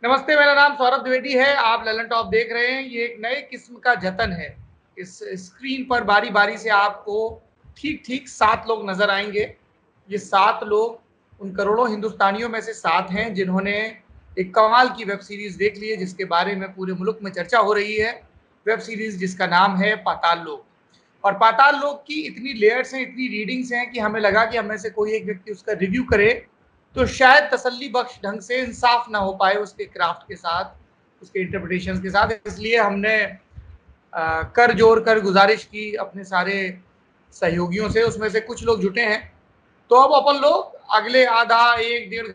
नमस्ते, मेरा नाम सौरभ द्विवेदी है। आप ललन टॉप देख रहे हैं। ये एक नए किस्म का जतन है। इस स्क्रीन पर बारी-बारी से आपको ठीक-ठीक 7 लोग नज़र आएँगे। ये 7 लोग उन करोड़ों हिंदुस्तानियों में से 7 हैं जिन्होंने एक कमाल की वेब सीरीज़ देख ली है, जिसके बारे में पूरे मुल्क में चर्चा हो रही है। वेब सीरीज़ जिसका नाम है पाताल लोक। और पाताल लोक की इतनी लेयर्स हैं, इतनी रीडिंग्स हैं कि हमें लगा कि हम में से कोई एक व्यक्ति उसका रिव्यू करे, तो शायद तसल्ली बख्श ढंग से इंसाफ ना हो पाए उसके क्राफ्ट के साथ, उसके इंटरप्रिटेशंस के साथ। इसलिए हमने कर जोड़ कर गुजारिश की अपने सारे सहयोगियों से, उसमें से कुछ लोग जुटे हैं। तो अब अपन लोग अगले आधा 1 डेढ़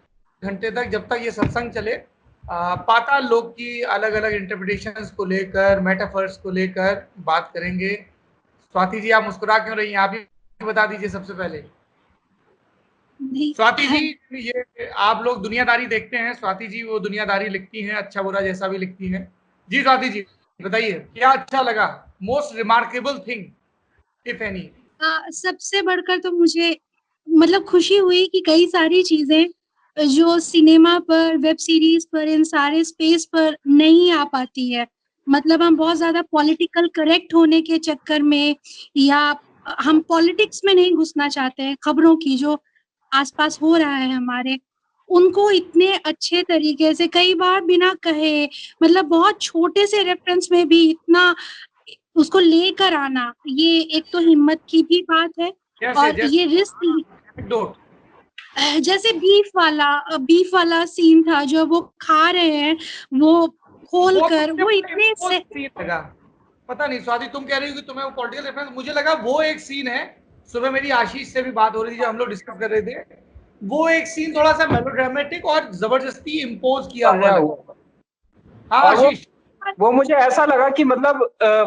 घंटे तक, जब तक ये सत्संग चले, पाताल लोक की अलग-अलग इंटरप्रिटेशंस को लेकर, मेटाफर्स को लेकर बात करेंगे। स्वाति जी, आप मुस्कुरा क्यों रही हैं? आप ही बता दीजिए सबसे पहले। नहीं। स्वाति जी, ये आप लोग दुनियादारी देखते हैं। स्वाति जी वो दुनियादारी लिखती हैं, अच्छा बुरा जैसा भी लिखती हैं। जी स्वाति जी, बताइए क्या अच्छा लगा? Most remarkable thing if any. सबसे बढ़कर तो मुझे मतलब खुशी हुई कि कई सारी चीजें जो सिनेमा पर, वेब सीरीज पर, इन सारे स्पेस पर नहीं आ पाती है। मतलब हम बहुत ज्यादा पॉलिटिकल करेक्ट होने के चक्कर में, या हम पॉलिटिक्स में नहीं घुसना चाहते हैं। खबरों की जो आसपास हो रहा है हमारे, उनको इतने अच्छे तरीके से कई बार बिना कहे, मतलब बहुत छोटे से रेफरेंस में भी इतना उसको लेकर आना, ये एक तो हिम्मत की भी बात है। जैसे और ये रिस्क, एनेक्डोट। जैसे बीफ वाला सीन था जो वो खा रहे हैं, वो खोल वो तो कर मुझे वो बड़ा इतने इम्पोज से। सीन लगा। पता नहीं स्वाति, तुम कह रही हो कि तुम्हें वो पॉलिटिकल रेफरेंस, मुझे लगा वो एक सीन है। सुबह मेरी आशीष से भी बात हो रही थी, जब हम लोग डिस्कस कर रहे थे। वो एक सीन थोड़ा सा मेलोड्रामेटिक और जबरदस्ती इम्पोज किया हुआ आया लगा। हुआ। हाँ और आशीष। वो मुझे ऐसा लगा कि मतलब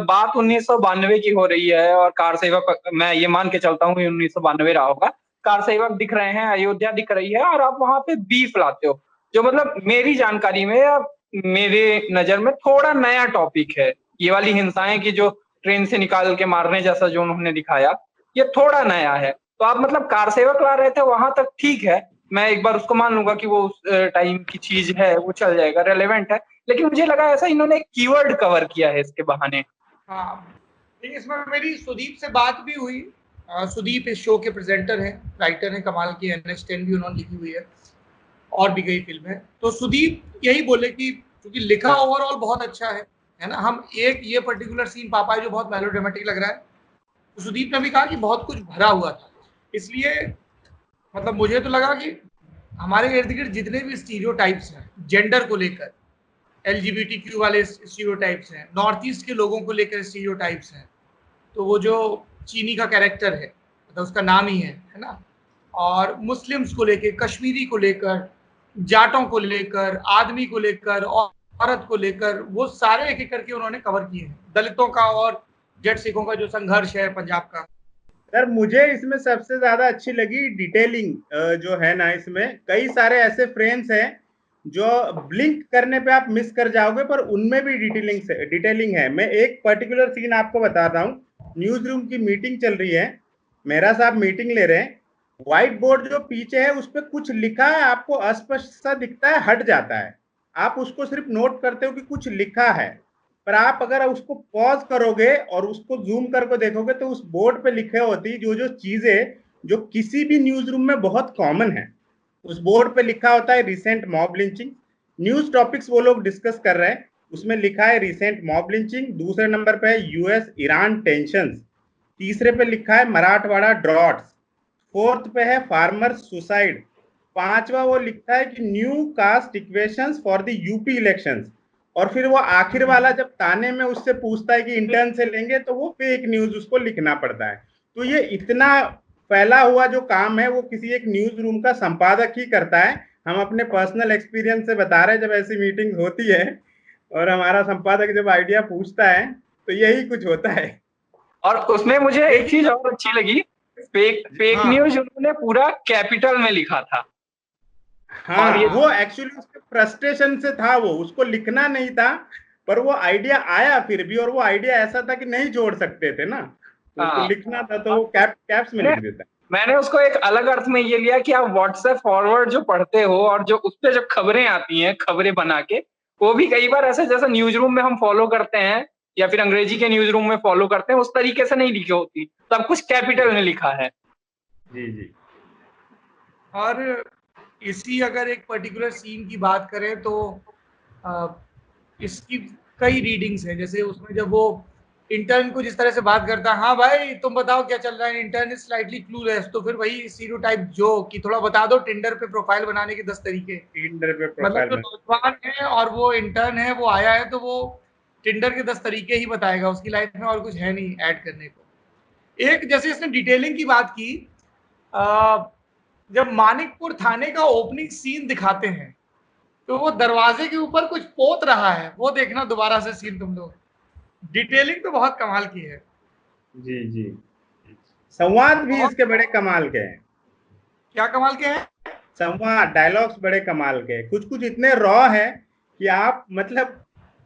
बात 1992 की हो रही है और कार सेवक, मैं ये मान के चलता हूँ 1992 रहा होगा। कार सेवक दिख रहे हैं, अयोध्या दिख रही है, और आप वहां पे बीफ लाते हो, जो मतलब मेरी जानकारी में या मेरे नजर में थोड़ा नया टॉपिक है। ये वाली हिंसाएं की जो ट्रेन से निकाल के मारने जैसा जो उन्होंने दिखाया, ये थोड़ा नया है। तो आप मतलब कार सेवक ला रहे थे, वहां तक ठीक है, मैं एक बार उसको मान लूंगा कि वो उस टाइम की चीज है, वो चल जाएगा, रेलेवेंट है। लेकिन मुझे लगा ऐसा इन्होंने एक कीवर्ड कवर किया है इसके बहाने। हाँ, लेकिन इसमें मेरी सुदीप से बात भी हुई। सुदीप इस शो के प्रेजेंटर हैं, राइटर हैं, कमाल की NH10 भी उन्होंने लिखी हुई है और भी कई फिल्में। तो सुदीप यही बोले कि क्योंकि लिखा ओवरऑल बहुत अच्छा है ना। हम एक ये पर्टिकुलर सीन पा पाए जो बहुत मेलोड्रामेटिक लग रहा है। तो सुदीप ने भी कहा कि बहुत कुछ भरा हुआ था, इसलिए मतलब मुझे तो लगा कि हमारे इर्द गिर्द जितने भी स्टीरियोटाइप्स हैं जेंडर को लेकर, LGBTQ वाले स्टीरियोटाइप्स हैं, नॉर्थ ईस्ट के लोगों को लेकर स्टीरियोटाइप्स हैं, तो वो जो चीनी का कैरेक्टर है, मतलब उसका नाम ही है ना। और मुस्लिम्स को लेकर, कश्मीरी को लेकर, जाटों को लेकर, आदमी को लेकर, औरत को लेकर, वो सारे एक एक करके उन्होंने कवर किए हैं। दलितों का और जट सिखों का जो संघर्ष है पंजाब का। सर मुझे इसमें सबसे ज्यादा अच्छी लगी डिटेलिंग जो है ना। इसमें कई सारे ऐसे फ्रेम्स हैं जो ब्लिंक करने पे आप मिस कर जाओगे, पर उनमें भी डिटेलिंग है। मैं एक पर्टिकुलर सीन आपको बता रहा हूँ। न्यूज रूम की मीटिंग चल रही है, मेहरा साहब मीटिंग ले रहे हैं। व्हाइट बोर्ड जो पीछे है उस पर कुछ लिखा है, आपको अस्पष्ट सा दिखता है, हट जाता है। आप उसको सिर्फ नोट करते हो कि कुछ लिखा है, पर आप अगर उसको पॉज करोगे और उसको जूम करके देखोगे तो उस बोर्ड पे लिखे होती जो जो चीजें जो किसी भी न्यूज रूम में बहुत कॉमन है। उस बोर्ड पे लिखा होता है recent mob lynching. News topics वो लोग डिस्कस कर रहे हैं, उसमें लिखा है रिसेंट मॉब लिंचिंग। दूसरे नंबर पे है यूएस ईरान टेंशन। तीसरे पे लिखा है मराठवाड़ा ड्रॉट्स। फोर्थ पे है फार्मर सुसाइड। पांचवा वो लिखता है कि new caste equations for the UP elections. और फिर वो आखिर वाला जब ताने में उससे पूछता है कि इंटर्न से लेंगे, तो वो फेक न्यूज उसको लिखना पड़ता है। तो ये इतना फैला हुआ जो काम है वो किसी एक न्यूज रूम का संपादक ही करता है। हम अपने पर्सनल एक्सपीरियंस से बता रहे हैं, जब ऐसी मीटिंग होती है और हमारा संपादक जब आइडिया पूछता है तो यही कुछ होता है। और उसमें मुझे एक चीज और अच्छी लगी, फेक न्यूज उन्होंने पूरा कैपिटल में लिखा था। हाँ, और वो एक्चुअली उसके फ्रस्ट्रेशन से था, वो उसको लिखना नहीं था, पर वो आइडिया आया फिर भी, और वो आइडिया ऐसा था कि नहीं जोड़ सकते थे ना, तो उसको लिखना था, तो वो कैप्स में लिख देता है। मैंने उसको एक अलग अर्थ में ये लिया कि आप व्हाट्सएप फॉरवर्ड जो पढ़ते हो और जो उस पे जब खबरें आती हैं, खबरें बना के, वो भी कई बार ऐसे जैसे न्यूज रूम में हम फॉलो करते हैं या फिर अंग्रेजी के न्यूज रूम में फॉलो करते हैं, उस तरीके से नहीं लिखी होती, सब कुछ कैपिटल में लिखा है। जी जी। और इसी अगर एक पर्टिकुलर सीन की बात करें तो इसकी कई रीडिंग्स हैं। जैसे उसमें जब वो इंटर्न को जिस तरह से बात करता है, हाँ भाई तुम बताओ क्या चल रहा है, इंटर्न इज स्लाइटली क्लूलेस, तो फिर वही स्टीरियोटाइप जो कि थोड़ा बता दो टिंडर पे प्रोफाइल बनाने के 10 तरीके। टिंडर पे मतलब प्रोफाइल जो में नौजवान है और वो इंटर्न है, वो आया है तो वो टिंडर के 10 तरीके ही बताएगा, उसकी लाइफ में और कुछ है नहीं ऐड करने को। एक जैसे इसने डिटेलिंग की बात की, जब मानिकपुर थाने का ओपनिंग सीन दिखाते हैं तो वो दरवाजे के ऊपर कुछ पोत रहा है, वो देखना दोबारा से सीन तुम लोग, डिटेलिंग तो बहुत कमाल की है। जी जी। संवाद भी बहुत इसके बड़े कमाल के हैं। क्या कमाल के हैं? संवाद डायलॉग्स बड़े कमाल के हैं, कुछ कुछ इतने रॉ है कि आप मतलब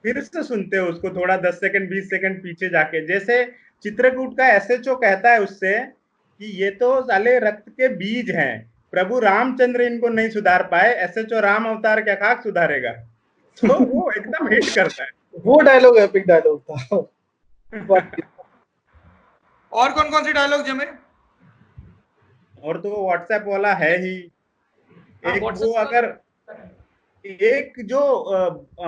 फिर से सुनते हो उसको थोड़ा 10 सेकंड 20 सेकंड पीछे जाके। जैसे चित्रकूट का एसएचओ कहता है उससे कि ये तो साले रक्त के बीज हैं, प्रभु रामचंद्र इनको नहीं सुधार पाए, एसएचओ राम अवतार क्या खाक सुधारेगा। तो वो एकदम हिट करता है। वो डायलॉग एपिक डायलॉग था। और कौन कौन से डायलॉग जमे? और तो वो व्हाट्सएप वाला है ही एक, वो अगर एक जो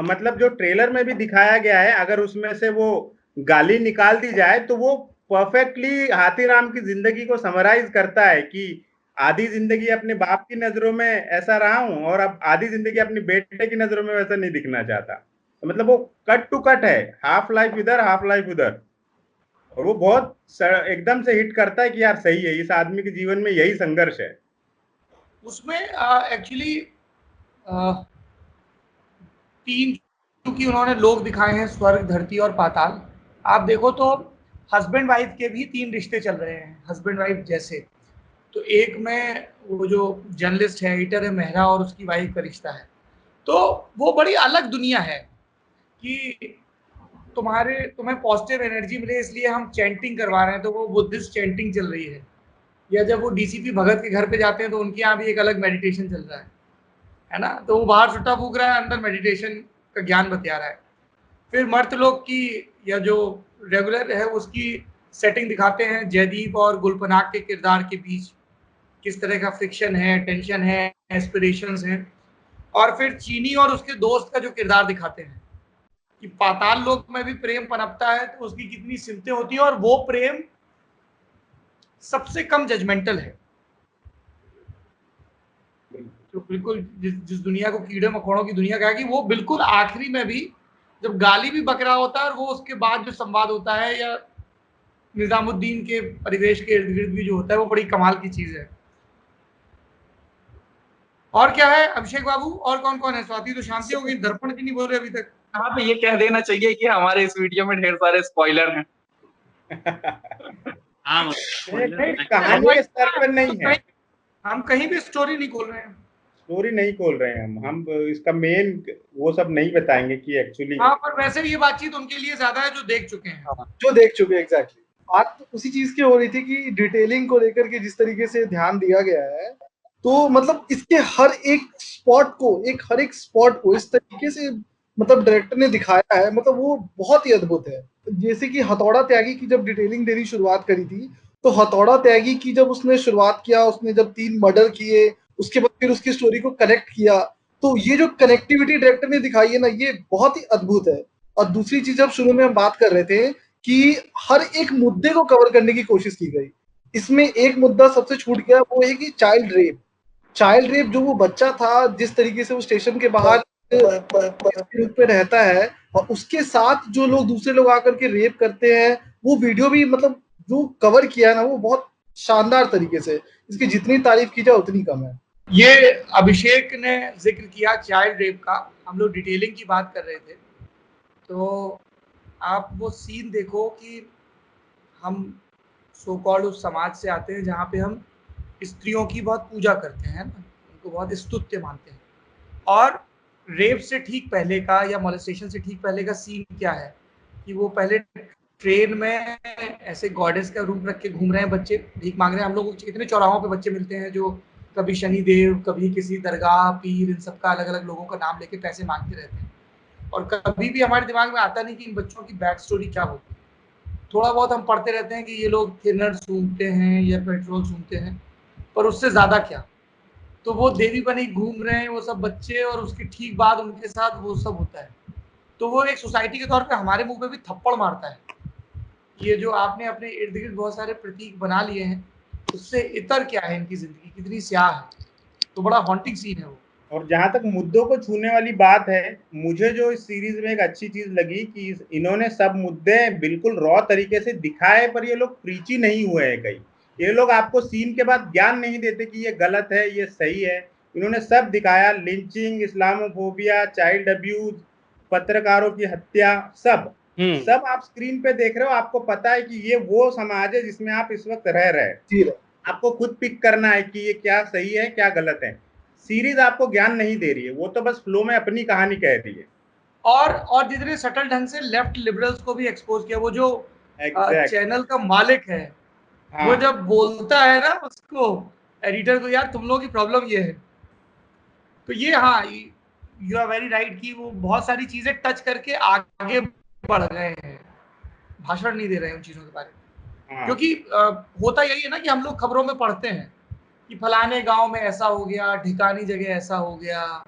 मतलब जो ट्रेलर में भी दिखाया गया है, अगर उसमें से वो गाली निकाल दी जाए तो वो परफेक्टली हाथीराम की जिंदगी को समराइज करता है कि आधी जिंदगी अपने बाप की नजरों में ऐसा रहा हूं और अब आधी जिंदगी अपनी बेटे की नजरों में वैसा नहीं दिखना चाहता। तो मतलब वो कट टू कट है, हाफ लाइफ इधर हाफ लाइफ उधर, और वो बहुत एकदम से हिट करता है कि यार सही है, इस आदमी के जीवन में यही संघर्ष है। उसमें एक्चुअली 3 क्योंकि उन्होंने लोग दिखाए हैं, स्वर्ग धरती और पाताल। आप देखो तो हस्बैंड वाइफ के भी 3 रिश्ते चल रहे हैं, हस्बैंड वाइफ जैसे। तो एक में वो जो जर्नलिस्ट है, एडिटर है, मेहरा, और उसकी वाइफ का रिश्ता है। तो वो बड़ी अलग दुनिया है कि तुम्हें पॉजिटिव एनर्जी मिले इसलिए हम चैंटिंग करवा रहे हैं, तो वो बुद्धिस्ट चैंटिंग चल रही है। या जब वो डीसीपी भगत के घर पे जाते हैं तो उनके यहाँ भी एक अलग मेडिटेशन चल रहा है ना। तो वो बाहर सुट्टा फूक रहा है, अंदर मेडिटेशन का ज्ञान बतिया रहा है। फिर मर्द लोग की या जो रेगुलर है उसकी सेटिंग दिखाते हैं, जयदीप और गुलपनाग के किरदार के बीच किस तरह का फ्रिक्शन है, टेंशन है, एस्पिरेशंस हैं। और फिर चीनी और उसके दोस्त का जो किरदार दिखाते हैं कि पाताल लोक में भी प्रेम पनपता है तो उसकी कितनी सिमतें होती हैं, और वो प्रेम सबसे कम जजमेंटल है। तो बिल्कुल जिस दुनिया को कीड़े मकोड़ों की दुनिया कहा कि वो बिल्कुल आखिरी में भी जब गाली भी बक रहा होता है और वो उसके बाद जो संवाद होता है या निजामुद्दीन के परिवेश के इर्द गिर्द भी जो होता है, वो बड़ी कमाल की चीज है। और क्या है अभिषेक बाबू, और कौन कौन है? स्वाति तो शांति होगी, दर्पण की नहीं बोल रहे अभी तक। हाँ, तो ये कह देना चाहिए कि हमारे इस वीडियो में ढेर सारे स्पॉइलर हैं। हाँ, कहानी के स्तर पर नहीं है, हम कहीं भी स्टोरी नहीं खोल रहे हैं, स्टोरी नहीं खोल रहे हैं हम इसका मेन वो सब नहीं बताएंगे कि एक्चुअली। हाँ, पर वैसे भी ये बातचीत उनके लिए ज्यादा है जो देख चुके हैं। जो देख चुके हैं एग्जैक्टली। बात तो उसी चीज की हो रही थी कि डिटेलिंग को लेकर के जिस तरीके से ध्यान दिया गया है, तो मतलब इसके हर एक स्पॉट को इस तरीके से मतलब डायरेक्टर ने दिखाया है, मतलब वो बहुत ही अद्भुत है। जैसे कि हथौड़ा त्यागी की जब डिटेलिंग देनी शुरुआत करी थी, तो हथौड़ा त्यागी की जब उसने शुरुआत किया, उसने जब 3 मर्डर किए, उसके बाद फिर उसकी स्टोरी को कनेक्ट किया, तो ये जो कनेक्टिविटी डायरेक्टर ने दिखाई है ना, ये बहुत ही अद्भुत है। और दूसरी चीज, जब शुरू में हम बात कर रहे थे कि हर एक मुद्दे को कवर करने की कोशिश की गई, इसमें एक मुद्दा सबसे छूट गया, वो है कि चाइल्ड रेप। जो वो बच्चा था, जिस तरीके से वो स्टेशन के बाहर रूप में रहता है और उसके साथ जो लोग दूसरे लोग आकर के रेप करते हैं, वो वीडियो भी मतलब जो कवर किया है ना, वो बहुत शानदार तरीके से, इसकी जितनी तारीफ की जाए उतनी कम है। ये अभिषेक ने जिक्र किया चाइल्ड रेप का, हम लोग डिटेलिंग की बात कर रहे थे, तो आप वो सीन देखो कि हम सो कॉल्ड उस समाज से आते हैं जहाँ पे हम स्त्रियों की बहुत पूजा करते हैं ना, उनको बहुत स्तुत्य मानते हैं। और रेप से ठीक पहले का या मोलेस्टेशन से ठीक पहले का सीन क्या है कि वो पहले ट्रेन में ऐसे गॉडेस का रूप रख के घूम रहे हैं बच्चे, भीख मांग रहे हैं। हम लोग कितने चौराहों पे बच्चे मिलते हैं जो कभी शनिदेव, कभी किसी दरगाह, पीर, इन सब का अलग अलग लोगों का नाम लेके पैसे मांगते रहते हैं। और कभी भी हमारे दिमाग में आता नहीं कि इन बच्चों की बैक स्टोरी क्या होती है। थोड़ा बहुत हम पढ़ते रहते हैं कि ये लोग थिनर सूंघते हैं या पेट्रोल सूंघते हैं, पर उससे ज़्यादा क्या। तो वो देवी बनी घूम रहे हैं वो सब बच्चे, और उसके ठीक बाद उनके साथ वो सब होता है। तो वो एक सोसाइटी के तौर पे हमारे मुँह पे भी थप्पड़ मारता है। ये जो आपने अपने इर्द-गिर्द बहुत सारे प्रतीक बना लिए हैं, उससे इतर क्या है इनकी ज़िंदगी, कितनी स्याह है। तो बड़ा हॉन्टिंग सीन है वो। और जहाँ तक मुद्दों को छूने वाली बात है, मुझे जो इस सीरीज में एक अच्छी चीज लगी कि इन्होंने सब मुद्दे बिल्कुल रॉ तरीके से दिखाए, पर ये लोग प्रीची नहीं हुए हैं कहीं। ये लोग आपको सीन के बाद ज्ञान नहीं देते कि ये गलत है ये सही है। इन्होंने सब दिखाया, लिंचिंग, इस्लामोफोबिया, चाइल्ड अब्यूज, पत्रकारों की हत्या, सब आप स्क्रीन पे देख रहे हो। आपको पता है कि ये वो समाज है जिसमें आप इस वक्त रह रहे हैं। आपको खुद पिक करना है कि ये क्या सही है क्या गलत है। सीरीज आपको ज्ञान नहीं दे रही है, वो तो बस फ्लो में अपनी कहानी कह रही है। और जितने सटल ढंग से लेफ्ट लिबरल्स को भी एक्सपोज किया, वो जो चैनल का मालिक है, हाँ। वो जब बोलता है ना उसको एडिटर को, यार तुम लोगों की प्रॉब्लम ये है, तो ये हाँ यू आर वेरी राइट कि वो बहुत सारी चीजें टच करके आगे बढ़ गए हैं, भाषण नहीं दे रहे हैं उन चीजों के बारे में। हाँ। क्योंकि होता यही है ना कि हम लोग खबरों में पढ़ते हैं कि फलाने गांव में ऐसा हो गया, ढिकानी जगह ऐसा हो गया,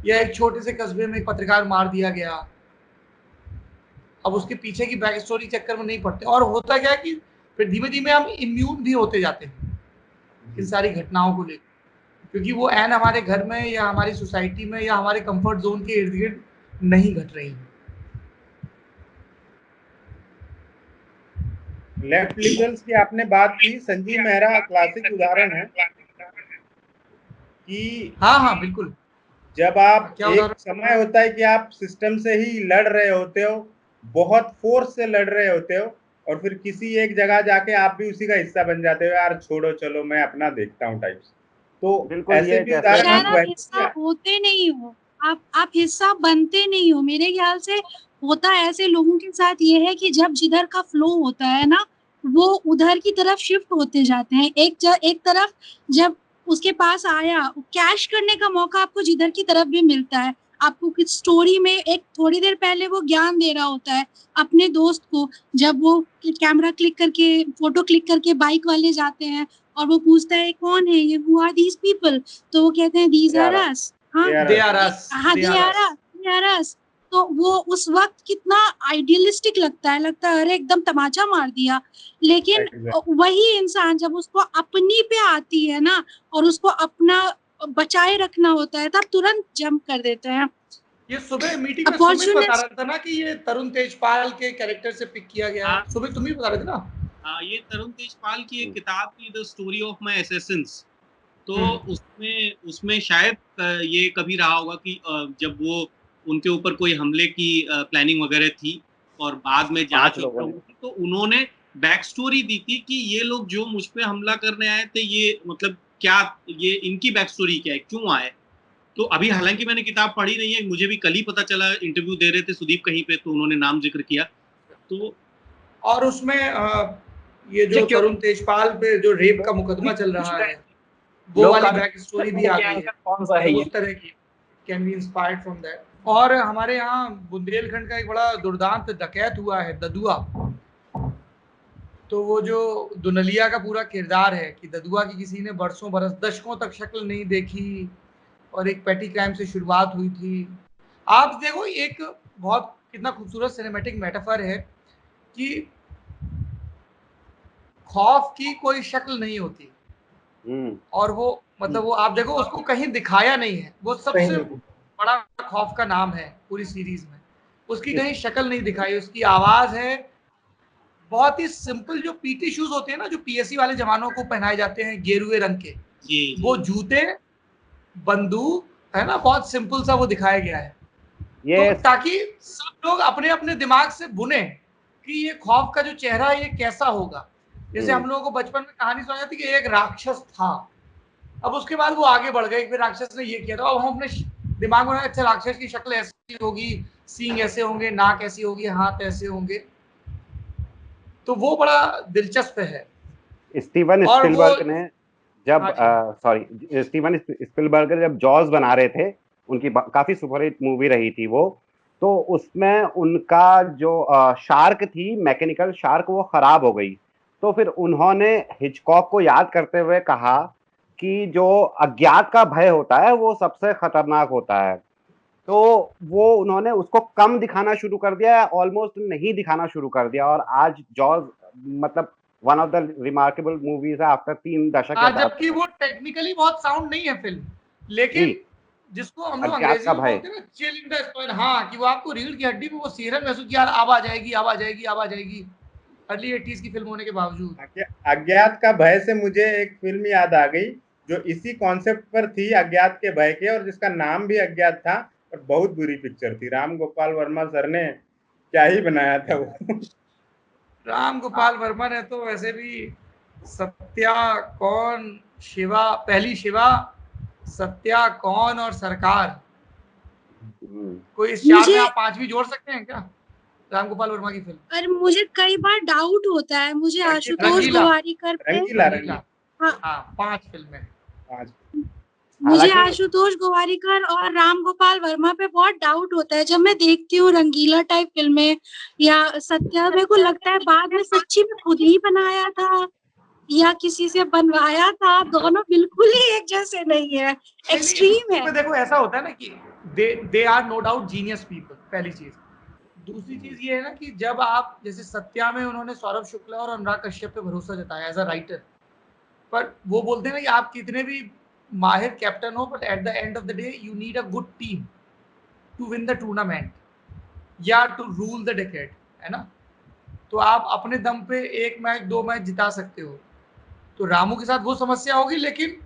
या एक छोटे से कस्बे में एक पत्रकार मार दिया गया। अब उसके पीछे की बैक स्टोरी चक्कर में नहीं पड़ते, और होता क्या है कि फिर धीमे धीमे हम इम्यून भी होते जाते हैं इन सारी घटनाओं को लेकर, क्योंकि वो एन हमारे घर में या हमारी सोसाइटी में या हमारे कंफर्ट जोन के इर्द गिर्द नहीं घट रही है। लेफ्ट लिबरल्स की आपने बात की, संजीव मेहरा क्लासिक उदाहरण है कि हाँ बिल्कुल। जब आप क्या एक समय होता है कि आप सिस्टम से ही लड़ रहे होते हो, बहुत फोर्स से लड़ रहे होते हो, और फिर किसी एक जगह जाके आप भी उसी का हिस्सा बन जाते हो, यार छोड़ो चलो मैं अपना देखता हूँ टाइप्स। तो ऐसे भी उदाहरण शायद हम आप हिस्सा होते नहीं हो, आप हिस्सा बनते नहीं हो। मेरे ख्याल से होता ऐसे लोगों के साथ ये है कि जब जिधर का फ्लो होता है ना, वो उधर की तरफ शिफ्ट होते जाते हैं। एक तरफ जब उसके पास आया, कैश करने का मौका आपको जिधर की तरफ भी मिलता है। आपको कुछ स्टोरी में एक थोड़ी देर पहले वो ज्ञान दे रहा होता है अपने दोस्त को, जब वो कैमरा क्लिक करके फोटो क्लिक करके बाइक वाले जाते हैं और वो पूछता है कौन है ये, हु आर दीज पीपल, तो वो कहते हैं दीज आर अस। हाँ दे आर अस। तो वो उस वक्त कितना आइडियलिस्टिक लगता है अरे एकदम तमाचा मार दिया। लेकिन वही इंसान जब उसको अपनी पे आती है ना, और उसको अपना बचाए रखना होता है, तब तुरंत जंप कर देते हैं। ये सुबह मीटिंग में सुमित बता रहा था ना कि ये तरुण तेजपाल के कैरेक्टर से पिक किया गया है। सुमित तुम ही बता रहे थे ना? हाँ, ये तरुण तेजपाल की एक किताब थी, the story of my Assassin's. तो उसमें शायद ये कभी रहा होगा कि जब वो उनके ऊपर कोई हमले की प्लानिंग वगैरह थी और बाद में जांच हुई, तो उन्होंने बैक स्टोरी दी थी कि ये लोग जो मुझ पे हमला करने आए थे, ये मतलब क्या, ये इनकी बैक स्टोरी क्या है, क्यों आए। तो अभी हालांकि मैंने किताब पढ़ी नहीं है, मुझे भी कल ही पता चला, इंटरव्यू दे रहे थे सुदीप कहीं पे, तो उन्होंने नाम जिक्र किया। तो और उसमें ये जो तरुण तेजपाल पे जो रेप का मुकदमा चल रहा है, वो वाली बैक स्टोरी भी आ गई है। कौन सा है ये? उस तरह की can be inspired from that. और हमारे यहाँ बुंदेलखंड का एक बड़ा दुर्दांत डकैत हुआ है, ददुआ। तो वो जो दुनलिया का पूरा किरदार है कि ददुआ की किसी ने बरसों बरस दशकों तक शक्ल नहीं देखी, और एक पेटी क्राइम से शुरुआत हुई थी। आप देखो, एक बहुत कितना खूबसूरत सिनेमैटिक मेटाफर है कि खौफ की कोई शक्ल नहीं होती, और वो मतलब वो आप देखो उसको कहीं दिखाया नहीं है। वो सबसे बड़ा खौफ का नाम है पूरी सीरीज में। उसकी कहीं शक्ल नहीं दिखाई, उसकी आवाज है। बहुत ही सिंपल जो पीटी शूज होते हैं ना, जो पीएससी वाले जवानों को पहनाए जाते हैं गेरुए रंग के, वो जूते, बंदूक, है ना, बहुत सिंपल सा वो दिखाया गया है। तो ताकि सब लोग अपने अपने दिमाग से बुने कि ये खौफ का जो चेहरा है ये कैसा होगा। जैसे हम लोगों को बचपन में कहानी सुनाई जाती कि एक राक्षस था, अब उसके बाद वो आगे बढ़ गए, फिर राक्षस ने ये किया, तो अब हम अपने दिमाग में अच्छा राक्षस की शक्ल ऐसी होगी, सींग ऐसे होंगे, नाक ऐसी होगी, हाथ ऐसे होंगे। तो वो बड़ा दिलचस्प है। स्टीवन स्पिलबर्ग ने जब जॉज बना रहे थे, उनकी काफी सुपरहिट मूवी रही थी वो, तो उसमें उनका जो शार्क थी, मैकेनिकल शार्क, वो खराब हो गई। तो फिर उन्होंने हिचकॉक को याद करते हुए कहा कि जो अज्ञात का भय होता है वो सबसे खतरनाक होता है। तो वो उन्होंने उसको कम दिखाना शुरू कर दिया, ऑलमोस्ट नहीं दिखाना शुरू कर दिया, और आज जॉज मतलब one of the remarkable movies है आफ्टर 3 दशक हाँ, के बाद। जबकि वो टेक्निकली बहुत साउंड नहीं है फिल्म, लेकिन जिसको हम लोग अज्ञात अंग्रेजी का में भय। बोलते हैं ना, चिल इन द स्पाइन, हाँ, कि वो आपको रीढ़ की हड्डी में वो सीरन महसूस किया, अब आ जाएगी, अब आ जाएगी, अब आ जाएगी, अर्ली 80s की फिल्म होने के बावजूद। अज्ञात का भय से मुझे एक फिल्म याद आ गई जो इसी कॉन्सेप्ट पर थी, अज्ञात के भय के, और जिसका नाम भी अज्ञात था, और बहुत बुरी पिक्चर थी। राम गोपाल वर्मा सर ने क्या ही बनाया था वो। राम गोपाल वर्मा ने तो वैसे भी सत्या, कौन, शिवा, पहली शिवा, सत्या, कौन और सरकार, कोई इस चार में आप पांचवी जोड़ सकते हैं क्या राम गोपाल वर्मा की फिल्म? और मुझे कई बार डाउट होता है, मुझे आशुतोष रंगीला, गोवारिकर पे रंगीला हाँ 5 फिल्में। मुझे आशुतोष गोवारिकर और राम गोपाल वर्मा पे बहुत डाउट होता है। जब मैं देखती हूँ रंगीला टाइप फिल्में या सत्या, मेरे को लगता है बाद में सच्ची में खुद ही बनाया था या किसी से बनवाया था। दोनों बिल्कुल ही एक जैसे नहीं है, एक्सट्रीम है। देखो ऐसा होता है ना कि they are no doubt genius people, पहली चीज। दूसरी चीज ये है ना कि जब आप, जैसे सत्या में उन्होंने सौरभ शुक्ला और अनुराग कश्यप पे भरोसा जताया एज अ राइटर, पर वो बोलते हैं ना कि आप कितने भी माहिर कैप्टन हो, but at the end of the day you need a good team to win the tournament या टू रूल द डेकेड, है ना। तो आप अपने दम पे 1 मैच 2 मैच जिता सकते हो। तो रामू के साथ वो समस्या होगी, लेकिन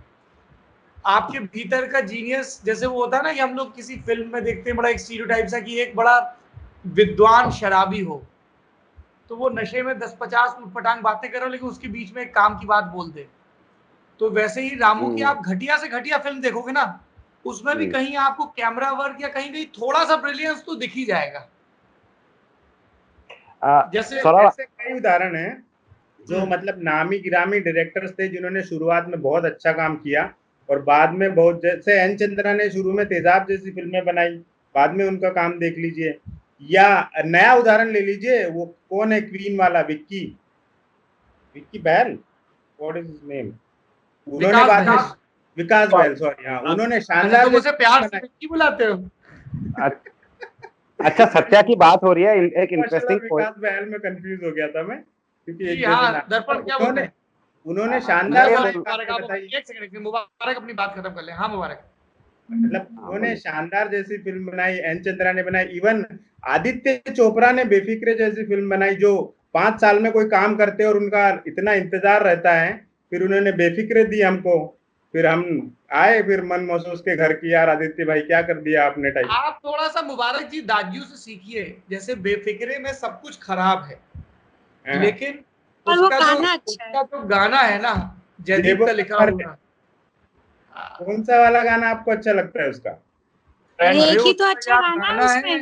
आपके भीतर का जीनियस, जैसे वो होता है ना कि हम लोग किसी फिल्म में देखते हैं बड़ा एक स्टीरियोटाइप सा कि एक बड़ा विद्वान शराबी हो, तो वो नशे में 10-50 उटपटांग बातें करो, लेकिन उसके बीच में एक काम की बात बोल दे। तो वैसे ही रामू की आप घटिया से घटिया फिल्म देखोगे ना, उसमें भी कहीं आपको कैमरा वर्क या कहीं कहीं थोड़ा सा ब्रिलियंस तो दिख ही जाएगा। जैसे ऐसे कई उदाहरण हैं जो मतलब नामी गिरामी डायरेक्टर्स थे जिन्होंने शुरुआत में बहुत अच्छा काम किया और बाद में बहुत, जैसे एन चंद्रा ने शुरू में तेजाब जैसी फिल्में बनाई, बाद में उनका काम देख लीजिए। या नया उदाहरण ले लीजिए, वो कौन है क्वीन वाला, विक्की बैल, व्हाट इज हिज नेम, उन्होंने बाद में विकास बैल, सॉरी, हाँ, उन्होंने शानदार, मुझे प्यार से विक्की बुलाते हो। अच्छा, सत्या की बात हो रही है, एक इंटरेस्टिंग विकास बैल में कंफ्यूज हो गया था मैं, क्योंकि एक दर्पण क्या बोलते हैं, उन्होंने शानदार, एक सेकंड मुबारक अपनी बात खत्म कर ले। हाँ मुबारक, मतलब उन्होंने शानदार जैसी फिल्म बनाई, एन चंद्रा ने बनाई, इवन आदित्य चोपड़ा ने बेफिक्रे जैसी फिल्म बनाई, जो 5 साल में कोई काम करते और उनका इतना इंतजार रहता है। फिर उन्होंने बेफिक्रे दी हमको, फिर हम आए, फिर मन महसूस के घर की, यार आदित्य भाई क्या कर दिया आपने टाइप। आप थोड़ा सा मुबारक जी दादियों से सीखिए, जैसे बेफिक्रे में सब कुछ खराब है, लेकिन उसका जो गाना है ना, जयदीप का लिखा हुआ, कौन सा वाला गाना आपको अच्छा लगता है उसका? एक ही तो अच्छा गाना है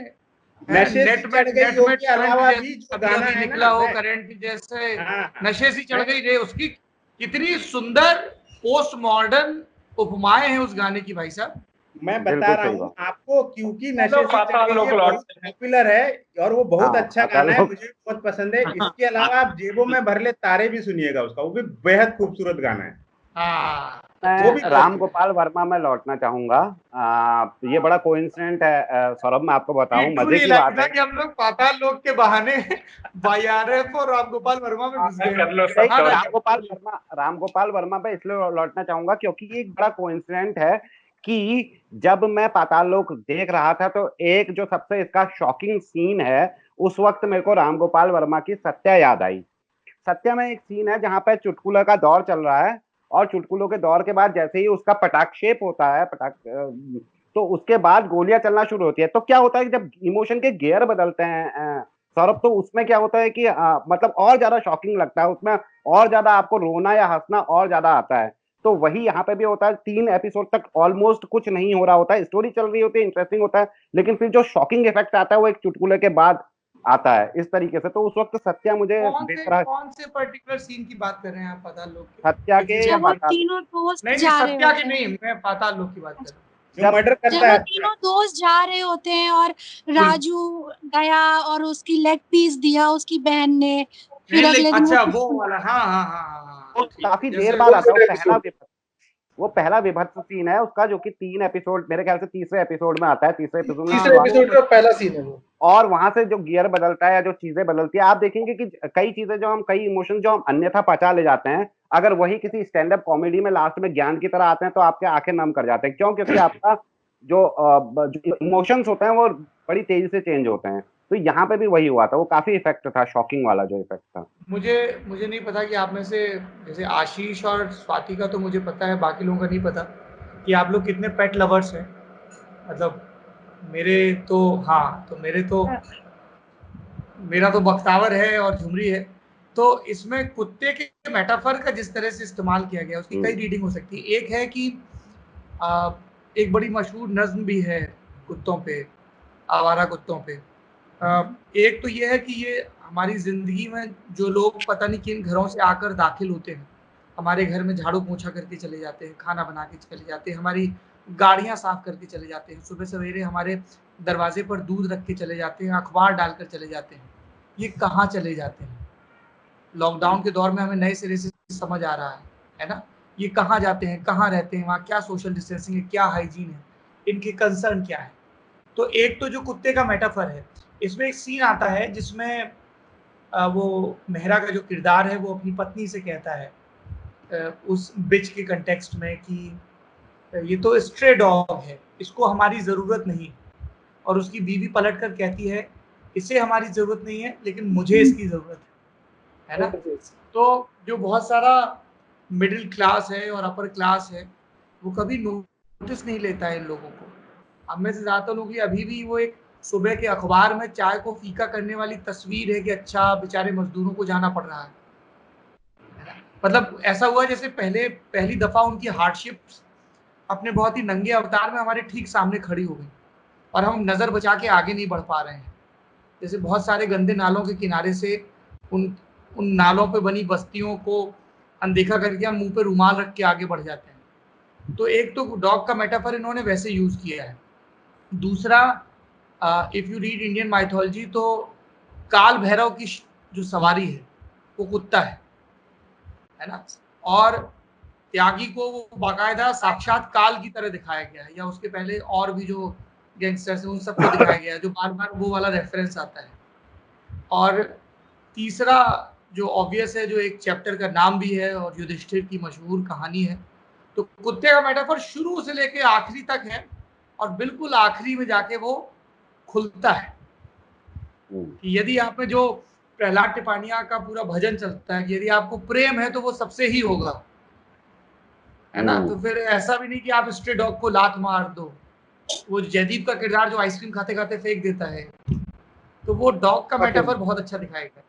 नशे से चढ़ गई हो के अलावा भी जो गाना है निकला हो करंट जैसे, नशे से चढ़ गई रे, उसकी कितनी सुंदर पोस्ट मॉडर्न उपमाएं हैं उस गाने की भाई साहब। मैं बता रहा हूँ आपको, क्योंकि नशे से चढ़ गई बहुत पॉपुलर है और वो बहुत अच्छा गाना है, मुझे बहुत पसंद है। इसके अलावा आप जेबों में भर ले तारे भी सुनिएगा उसका, वो भी बेहद खूबसूरत गाना है। मैं राम गोपाल वर्मा में लौटना चाहूंगा। ये बड़ा कोइंसिडेंट है सौरभ, मैं आपको बताऊं, मजे की बात है कि हम लोग पाताल लोक के बहाने YRF और राम गोपाल वर्मा में घुस गए। राम गोपाल वर्मा पे इसलिए लौटना चाहूंगा क्योंकि ये एक बड़ा कोइंसिडेंट है कि जब मैं पाताल लोक देख रहा था तो एक जो सबसे इसका शॉकिंग सीन है, उस वक्त मेरे को राम गोपाल वर्मा की सत्या याद आई। सत्या में एक सीन है जहां पे चुटकुला का दौर चल रहा है, और चुटकुलों के दौर के बाद जैसे ही उसका पटाक्षेप होता है, तो उसके बाद गोलियां चलना शुरू होती है। तो क्या होता है कि जब इमोशन के गियर बदलते हैं सौरभ, तो उसमें क्या होता है कि मतलब और ज्यादा शॉकिंग लगता है, उसमें और ज्यादा आपको रोना या हंसना और ज्यादा आता है। तो वही यहाँ पे भी होता है, 3 एपिसोड तक ऑलमोस्ट कुछ नहीं हो रहा होता है, स्टोरी चल रही होती है, इंटरेस्टिंग होता है, लेकिन फिर जो शॉकिंग इफेक्ट आता है वो एक चुटकुले के बाद आता है, इस तरीके से। तो उस वक्त सत्या मुझे कौन से पर्टिकुलर सीन की बात कर रहे हैं आप? पाताल लोक के सत्या के, तीनों दोस्त नहीं, सत्या के नहीं, मैं पाताल लोक की बात कर रहा हूँ। जो मर्डर जब करता वो है। तीनों दोस्त जा रहे होते हैं और राजू गया और उसकी लेग पीस दिया उसकी बहन ने, फिर अगले दिन अच्छा वो वाला, हाँ हाँ हाँ हाँ वो ठीक है। काफी देर जैसे बाद आता है, episode। वो पहला विभत्स सीन है उसका, जो कि 3 एपिसोड मेरे ख्याल से तीसरे एपिसोड में आता है, तीसरे एपिसोड में तीसरे एपिसोड का पहला सीन है वो। और वहां से जो गियर बदलता है या जो चीजें बदलती है, आप देखेंगे कि कई चीजें जो हम, कई इमोशन जो हम अन्यथा पचा ले जाते हैं, अगर वही किसी स्टैंड अप कॉमेडी में लास्ट में ज्ञान की तरह आते हैं तो आपके आंखें नम कर जाते हैं। क्यों? क्योंकि आपका जो इमोशंस होते हैं वो बड़ी तेजी से चेंज होते हैं। तो यहाँ पे भी वही हुआ था, वो काफी इफेक्ट था, शॉकिंग वाला जो इफेक्ट था। मुझे नहीं पता कि आप में से जैसे आशीष और स्वाति का तो मुझे पता है, बाकी लोगों का नहीं पता कि आप लोग कितने पेट लवर्स हैं। मतलब मेरा तो बख्तावर है और झुमरी है। तो इसमें कुत्ते के मेटाफर का जिस तरह से इस्तेमाल किया गया, उसकी कई रीडिंग हो सकती है। एक है कि एक बड़ी मशहूर नज़्म भी है कुत्तों पे, आवारा कुत्तों पे। एक तो ये है कि ये हमारी ज़िंदगी में जो लोग पता नहीं किन घरों से आकर दाखिल होते हैं, हमारे घर में झाड़ू पोछा करके चले जाते हैं, खाना बना के चले जाते हैं, हमारी गाड़ियाँ साफ करके चले जाते हैं, सुबह सवेरे हमारे दरवाजे पर दूध रख के चले जाते हैं, अखबार डालकर चले जाते हैं। ये कहाँ चले जाते हैं? लॉकडाउन के दौर में हमें नए सिरे से समझ आ रहा है ना? ये कहाँ जाते हैं, कहाँ रहते हैं, वहाँ क्या सोशल डिस्टेंसिंग है, क्या हाइजीन है, इनके कंसर्न क्या है? तो एक तो जो कुत्ते का मेटाफर है, इसमें एक सीन आता है जिसमें वो मेहरा का जो किरदार है वो अपनी पत्नी से कहता है उस बिच के कंटेक्स्ट में कि ये तो स्ट्रे डॉग है, इसको हमारी ज़रूरत नहीं। और उसकी बीवी पलट कर कहती है, इसे हमारी ज़रूरत नहीं है, लेकिन मुझे इसकी ज़रूरत है ना? तो जो बहुत सारा मिडिल क्लास है और अपर क्लास है, वो कभी नोटिस नहीं लेता है इन लोगों को। हम में से ज़्यादातर लोग अभी भी वो एक सुबह के अखबार में चाय को फीका करने वाली तस्वीर है कि अच्छा बेचारे मजदूरों को जाना पड़ रहा है ना? मतलब ऐसा हुआ जैसे पहली दफ़ा उनकी हार्डशिप्स अपने बहुत ही नंगे अवतार में हमारे ठीक सामने खड़ी हो गई और हम नज़र बचा के आगे नहीं बढ़ पा रहे हैं। जैसे बहुत सारे गंदे नालों के किनारे से उन उन नालों पे बनी बस्तियों को अनदेखा करके हम मुँह पे रुमाल रख के आगे बढ़ जाते हैं। तो एक तो डॉग का मेटाफर इन्होंने वैसे यूज़ किया है। दूसरा, if you read Indian mythology तो काल भैरव की जो सवारी है, वो कुत्ता है ना? और त्यागी को वो बाकायदा साक्षात काल की तरह दिखाया गया है, या उसके पहले और भी जो गैंगस्टर्स हैं उन सबको दिखाया गया है, जो बार-बार वो वाला रेफरेंस आता है। और तीसरा जो ऑब्वियस है, जो एक चैप्टर का नाम भी है और युधिष्ठिर की मशहूर कहानी है, तो कुत्ते का मेटाफर शुरू से लेके आखिरी तक है और बिल्कुल आखिरी में जाके वो खुलता है कि यदि आप में जो प्रहलाद टिपानिया का पूरा भजन चलता है कि यदि आपको प्रेम है तो वो सबसे ही होगा, है ना? तो फिर ऐसा भी नहीं कि आप स्ट्रे डॉग को लात मार दो। वो जयदीप का किरदार जो आइसक्रीम खाते-खाते फेंक देता है, तो वो डॉग का मेटाफर बहुत अच्छा दिखाया गया।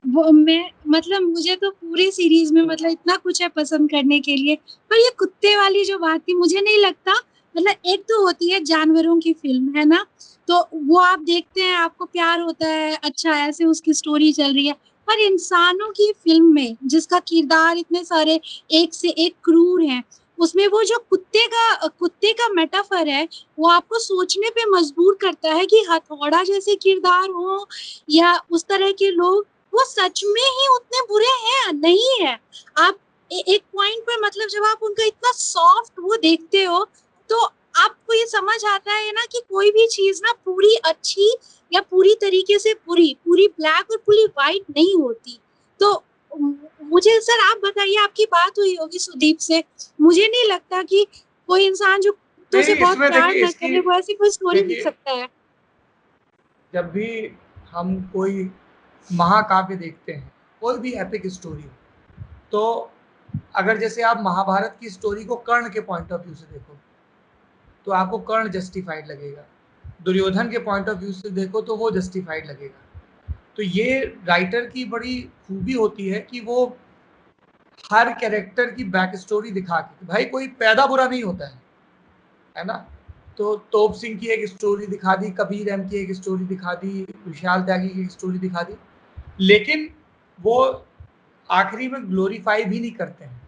वो मैं मतलब मुझे तो पूरी सीरीज में मतलब इतना कुछ है पसंद करने के लिए, पर ये कुत्ते वाली जो बात थी मुझे नहीं लगता। मतलब एक तो होती है जानवरों की फिल्म, है ना? तो वो आप देखते हैं, आपको प्यार होता है, अच्छा ऐसे उसकी स्टोरी चल रही है। पर इंसानों की फिल्म में जिसका किरदार इतने सारे एक से एक क्रूर हैं, उसमें वो जो कुत्ते का मेटाफर है, वो आपको सोचने पे मजबूर करता है कि हथौड़ा जैसे किरदार हो या उस तरह के लोग वो सच में ही उतने बुरे हैं नहीं है। आप एक पॉइंट पर मतलब जब आप उनका इतना सॉफ्ट वो देखते हो तो आपको ये समझ आता है ना कि कोई भी चीज ना पूरी अच्छी या पूरी तरीके से पूरी ब्लैक और पूरी व्हाइट नहीं होती। तो मुझे सर आप बताइए, आपकी बात हुई होगी सुदीप से, मुझे नहीं लगता कि कोई इंसान जो कुत्तों से बहुत प्यार न करे वो ऐसी कोई स्टोरी लिख सकता है। जब भी हम कोई महाकाव्य देखते हैं, कोई भी एपिक स्टोरी, तो अगर जैसे आप महाभारत की स्टोरी को कर्ण के पॉइंट ऑफ व्यू से देखो तो आपको कर्ण जस्टिफाइड लगेगा, दुर्योधन के पॉइंट ऑफ व्यू से देखो तो वो जस्टिफाइड लगेगा। तो ये राइटर की बड़ी खूबी होती है कि वो हर कैरेक्टर की बैक स्टोरी दिखा के, भाई कोई पैदा बुरा नहीं होता है ना? तो तोप सिंह की एक स्टोरी दिखा दी, कबीर अहम की एक स्टोरी दिखा दी, विशाल त्यागी की एक स्टोरी दिखा दी, लेकिन वो आखिरी में ग्लोरीफाई भी नहीं करते हैं,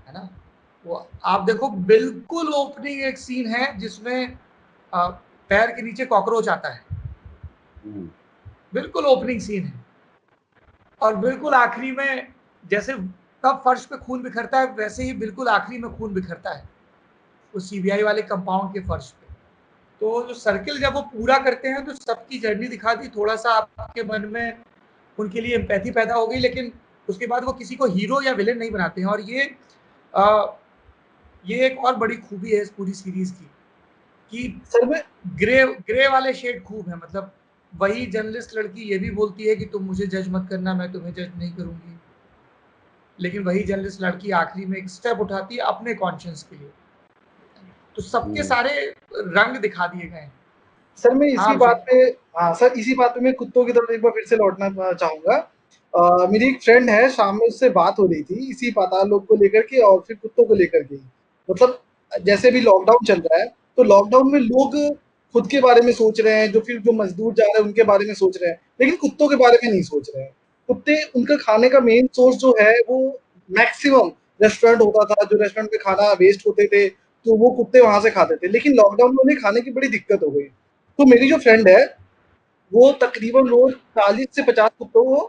है ना? वो आप देखो, बिल्कुल ओपनिंग एक सीन है जिसमें पैर के नीचे कॉकरोच आता है, बिल्कुल ओपनिंग सीन है। और बिल्कुल आखिरी में जैसे तब फर्श पे खून बिखरता है, वैसे ही बिल्कुल आखिरी में खून बिखरता है उस सीबीआई वाले कंपाउंड के फर्श पे। तो जो सर्किल जब वो पूरा करते हैं तो सबकी जर्नी दिखा दी, थोड़ा सा आपके मन में उनके लिए एम्पैथी पैदा हो गई, लेकिन उसके बाद वो किसी को हीरो या विलेन नहीं बनाते हैं। और ये एक और बड़ी खूबी है इस पूरी सीरीज की कि सर मैं ग्रे वाले शेड खूब है। मतलब वही जर्नलिस्ट लड़की ये भी बोलती है कि तुम मुझे जज मत करना, मैं तुम्हें जज नहीं करूंगी, लेकिन वही जर्नलिस्ट लड़की आखिरी में एक स्टेप उठाती है अपने कॉन्शियस के लिए। तो सबके सारे रंग दिखा दिए गए हैं। सर मैं इसी हाँ, बात पे हाँ सर इसी बात पे मैं कुत्तों की तरफ एक बार फिर से लौटना चाहूंगा। मेरी एक फ्रेंड है, शाम में उससे बात हो रही थी इसी पाताल लोक को लेकर के और फिर कुत्तों को लेकर के। मतलब जैसे भी लॉकडाउन चल रहा है तो लॉकडाउन में लोग खुद के बारे में सोच रहे हैं, जो मजदूर जा रहे हैं उनके बारे में सोच रहे हैं, लेकिन कुत्तों के बारे में नहीं सोच रहे हैं। कुत्ते उनका खाने का मेन सोर्स जो है वो मैक्सिमम रेस्टोरेंट होता था, जो रेस्टोरेंट में खाना वेस्ट होते थे तो वो कुत्ते वहां से खाते थे, लेकिन लॉकडाउन में उन्हें खाने की बड़ी दिक्कत हो गई। तो मेरी जो फ्रेंड है वो तकरीबन रोज 40 से 50 कुत्तों को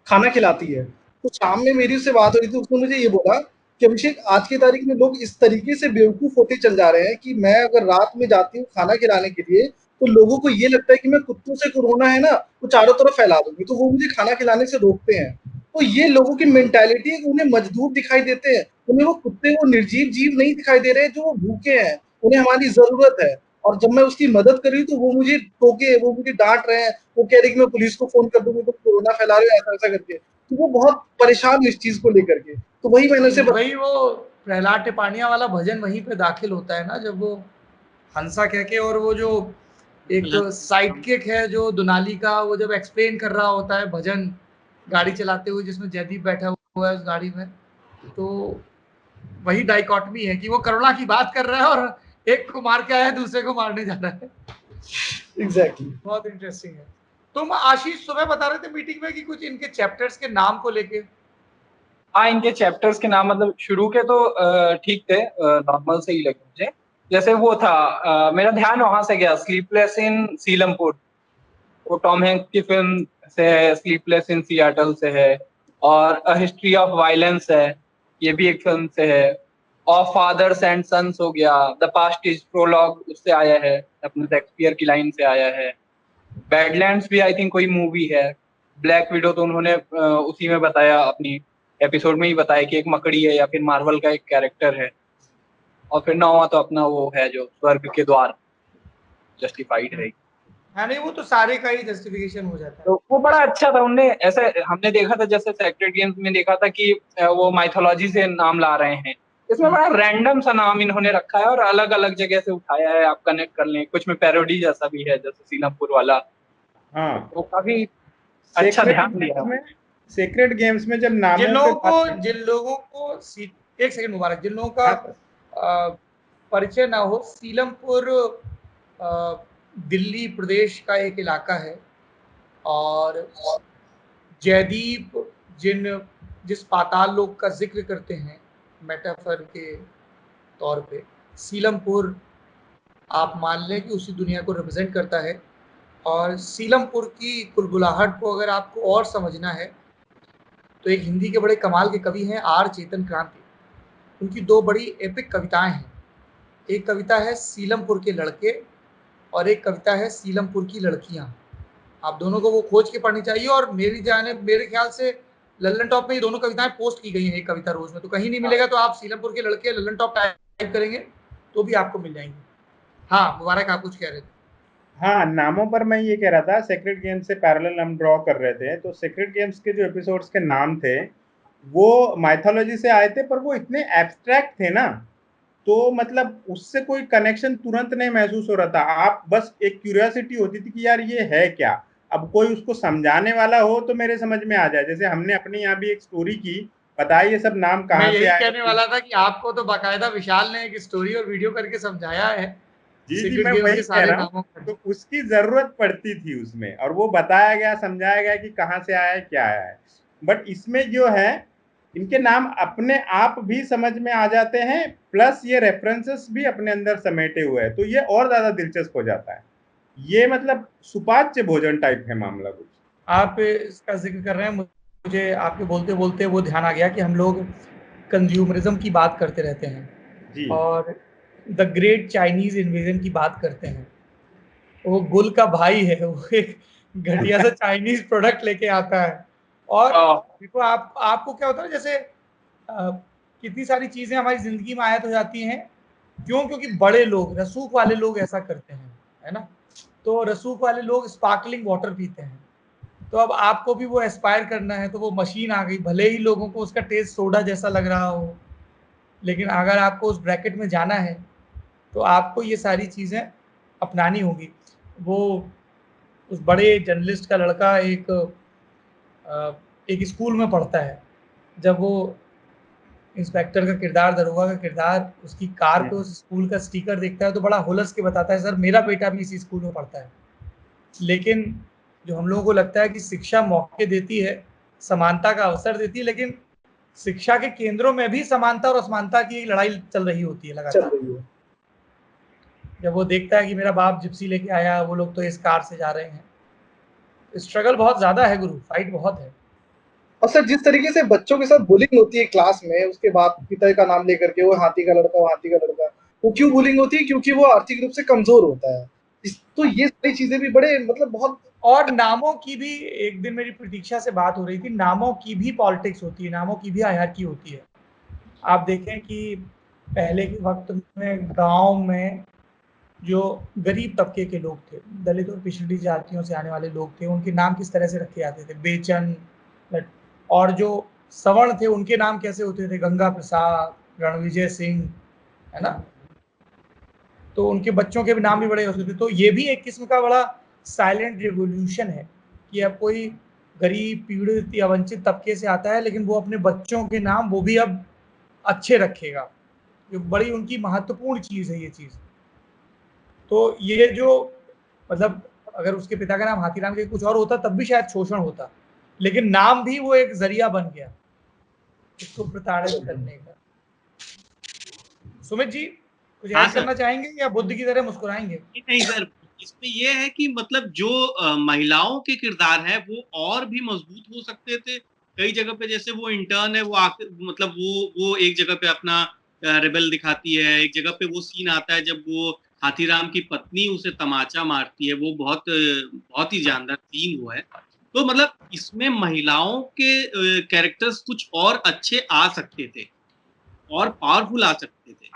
खाना खिलाती है। तो शाम में मेरी उससे बात हो रही थी, उसने मुझे ये बोला कि अभिषेक आज की तारीख में लोग इस तरीके से बेवकूफ होते चल जा रहे हैं कि मैं अगर रात में जाती हूँ खाना खिलाने के लिए तो लोगों को ये लगता है कि मैं कुत्तों से कोरोना है ना वो चारों तरफ फैला दूंगी, तो वो मुझे खाना खिलाने से रोकते हैं। तो ये लोगों की मेंटालिटी है कि उन्हें मजदूर दिखाई देते हैं, उन्हें वो कुत्ते वो निर्जीव जीव नहीं दिखाई दे रहे हैं जो वो भूखे हैं, उन्हें हमारी जरूरत है। और जब मैं उसकी मदद कर रही हूँ तो वो मुझे टोके, वो मुझे डांट रहे हैं, वो कह रहे कि मैं पुलिस को फोन कर दूंगी, तो कोरोना फैला रहे हो ऐसा ऐसा करके। तो वो बहुत परेशान हूँ इस चीज को लेकर के। तो वही मैंने उसे वही वो प्रहलाद टिपानिया वाला भजन वहीं पे दाखिल होता है ना, जब वो हंसा कह के, और वो जो एक साइड किक है जो दुनाली का, वो जब एक्सप्लेन कर रहा होता है भजन गाड़ी चलाते हुए, जिसमें जयदीप बैठा हुआ है उस गाड़ी में, तो वही डाइकॉटमी है कि वो करुणा की बात कर रहा है और एक को मार के आया है, दूसरे को मारने जा रहा है। एग्जैक्टली बहुत इंटरेस्टिंग है। तुम आशीष सुबह बता रहे थे मीटिंग में कि कुछ इनके चैप्टर्स के नाम को लेके। हाँ, इनके चैप्टर्स के नाम मतलब शुरू के तो ठीक थे, नॉर्मल से ही लगे मुझे। जैसे वो था, मेरा ध्यान वहां से गया, स्लीपलेस इन सीलमपुर, वो टॉम हैंक्स की फिल्म से है, स्लीपलेस इन सियाटल से है, और अ हिस्ट्री ऑफ वायलेंस है, ये भी एक फिल्म से है। ऑफ फादर्स एंड सन्स हो गया, द पास्ट इज प्रोलॉग उससे आया है, अपने शेक्सपियर की लाइन से आया है। बैडलैंड्स भी आई थिंक कोई मूवी है। ब्लैक विडो तो उन्होंने उसी में बताया, अपनी एपिसोड में ही बताया कि एक मकड़ी है या फिर मार्वल का एक कैरेक्टर है। और फिर नौवां तो अपना वो है जो स्वर्ग के द्वार, जस्टिफाइड है। हाँ, नहीं वो तो सारे का ही जस्टिफिकेशन हो जाता है। तो वो बड़ा अच्छा था। उनने ऐसे हमने देखा था जैसे सेक्रेड गेम्स में देखा था कि वो माइथोलॉजी से नाम ला रहे हैं, इसमें बड़ा रैंडम सा नाम इन्होंने रखा है और अलग अलग जगह से उठाया है, आप कनेक्ट कर लें। कुछ में पैरोडी जैसा भी है, जैसे सीलमपुर वाला। हाँ, वो काफी अच्छा ध्यान दिया। सेक्रेड गेम्स में जब नामों जिन लोगों को एक सेकंड मुबारक, जिन लोगों का परिचय ना हो, सीलमपुर दिल्ली प्रदेश का एक इलाका है, और जयदीप जिस पाताल लोक का जिक्र करते हैं मेटाफर के तौर पे, सीलमपुर आप मान लें कि उसी दुनिया को रिप्रेजेंट करता है। और सीलमपुर की कुलबुलाहट को अगर आपको और समझना है तो एक हिंदी के बड़े कमाल के कवि हैं आर चेतन क्रांति, उनकी दो बड़ी एपिक कविताएं हैं। एक कविता है सीलमपुर के लड़के और एक कविता है सीलमपुर की लड़कियां। आप दोनों को वो खोज के पढ़नी चाहिए, और मेरे ख्याल से लल्लन टॉप में ये दोनों कविताएं पोस्ट की गई हैं, एक कविता रोज में, तो कहीं नहीं मिलेगा। तो आप सीलमपुर के लड़के लल्लन टॉप टाइप करेंगे तो भी आपको मिल जाएंगे। हाँ मुबारक, आप कुछ कह रहे थे। हाँ, नामों पर मैं ये कह रहा था, सेक्रेड गेम्स से पैरेलल हम ड्रॉ कर रहे थे, तो सेक्रेड गेम्स के जो एपिसोड्स के नाम थे वो माइथोलॉजी से आए थे, पर वो इतने एब्स्ट्रैक्ट थे ना, तो मतलब उससे कोई कनेक्शन तुरंत नहीं महसूस हो रहा था। आप बस एक क्यूरियोसिटी होती थी कि यार ये है क्या, अब कोई उसको समझाने वाला हो तो मेरे समझ में आ जाए। जैसे हमने अपने यहाँ भी एक स्टोरी की, बताइए सब नाम कहाँ से आए। कहने वाला था कि आपको तो बाकायदा विशाल ने एक स्टोरी और वीडियो करके समझाया है। जी, मैं वही कह रहा हूँ, तो उसकी जरूरत पड़ती थी उसमें, और वो बताया गया, समझाया गया कि कहाँ से आया है, क्या आया है। बट इसमें जो है इनके नाम अपने आप भी समझ में आ जाते हैं, प्लस ये रेफरेंसेस भी अपने अंदर समेटे हुए हैं, तो ये और ज्यादा दिलचस्प हो जाता है। ये मतलब सुपाच्य भोजन टाइप है मामला कुछ। आप इसका जिक्र कर रहे हैं, मुझे आपके बोलते बोलते वो ध्यान आ गया कि हम लोग कंज्यूमरिज्म की बात करते रहते हैं जी और द ग्रेट चाइनीज इन्वेजन की बात करते हैं। वो गुल का भाई है, वो एक घटिया सा चाइनीज प्रोडक्ट लेके आता है। और देखो आपको क्या होता है, जैसे कितनी सारी चीजें हमारी जिंदगी में आयत हो जाती हैं, क्यों? क्योंकि बड़े लोग, रसूख वाले लोग ऐसा करते हैं, है ना। तो रसूख वाले लोग स्पार्कलिंग वाटर पीते हैं, तो अब आपको भी वो एस्पायर करना है, तो वो मशीन आ गई। भले ही लोगों को उसका टेस्ट सोडा जैसा लग रहा हो, लेकिन अगर आपको उस ब्रैकेट में जाना है तो आपको ये सारी चीज़ें अपनानी होगी। वो उस बड़े जर्नलिस्ट का लड़का एक स्कूल में पढ़ता है। जब वो इंस्पेक्टर का किरदार, दरोगा का किरदार, उसकी कार पे उस स्कूल का स्टिकर देखता है तो बड़ा हुलस के बताता है, सर मेरा बेटा भी इसी स्कूल में पढ़ता है। लेकिन जो हम लोगों को लगता है कि शिक्षा मौके देती है, समानता का अवसर देती है, लेकिन शिक्षा के केंद्रों में भी समानता और असमानता की लड़ाई चल रही होती है चल लगातार। रही है। जब वो देखता है कि मेरा बाप जिप्सी लेके आया, वो लोग तो इस कार से जा रहे हैं। स्ट्रगल बहुत ज़्यादा है गुरु, फाइट बहुत है। और सर जिस तरीके से बच्चों के साथ बुलिंग होती है क्लास में, उसके बाप पिता का नाम लेकर के, वो हाथी का लड़का, वो हाथी का लड़का, वो क्यों बुलिंग होती है? क्योंकि वो आर्थिक रूप से कमजोर होता है। तो ये सारी चीजें भी बड़े मतलब बहुत। और नामों की भी, एक दिन मेरी प्रतीक्षा से बात हो रही थी, नामों की भी पॉलिटिक्स होती है, नामों की भी हायरार्की होती है। आप देखें कि पहले के वक्त में गांव में जो गरीब तबके के लोग थे, दलित और पिछड़ी जातियों से आने वाले लोग थे, उनके नाम किस तरह से रखे जाते थे, बेचन। और जो सवर्ण थे उनके नाम कैसे होते थे, गंगा प्रसाद, रणविजय सिंह, है ना। तो उनके बच्चों के भी नाम भी बड़े होते थे। तो ये भी एक किस्म का बड़ा साइलेंट रिवोल्यूशन है कि अब कोई गरीब, पीड़ित या वंचित तबके से आता है, लेकिन वो अपने बच्चों के नाम वो भी अब अच्छे रखेगा। ये बड़ी उनकी महत्वपूर्ण चीज़ है ये चीज़। तो ये जो मतलब अगर उसके पिता का नाम हाथीराम के कुछ और होता तब भी शायद शोषण होता, लेकिन नाम भी वो एक जरिया बन गया इसको प्रताड़ित करने का। सुमित जी कुछ हाँ ऐड करना चाहेंगे या बुद्ध की तरह मुस्कुराएंगे? नहीं सर, इसमें ये है कि मतलब जो महिलाओं के किरदार है वो और भी मजबूत हो सकते थे। कई जगह पे जैसे वो इंटर्न है, वो आके मतलब वो एक जगह पे अपना रेबेल दिखाती है, एक जगह पे वो सीन आता है जब वो हाथीराम की पत्नी उसे तमाचा मारती है, वो बहुत ही जानदार सीन हुआ है। तो मतलब इसमें महिलाओं के कैरेक्टर्स कुछ और अच्छे आ सकते थे और पावरफुल आ सकते थे।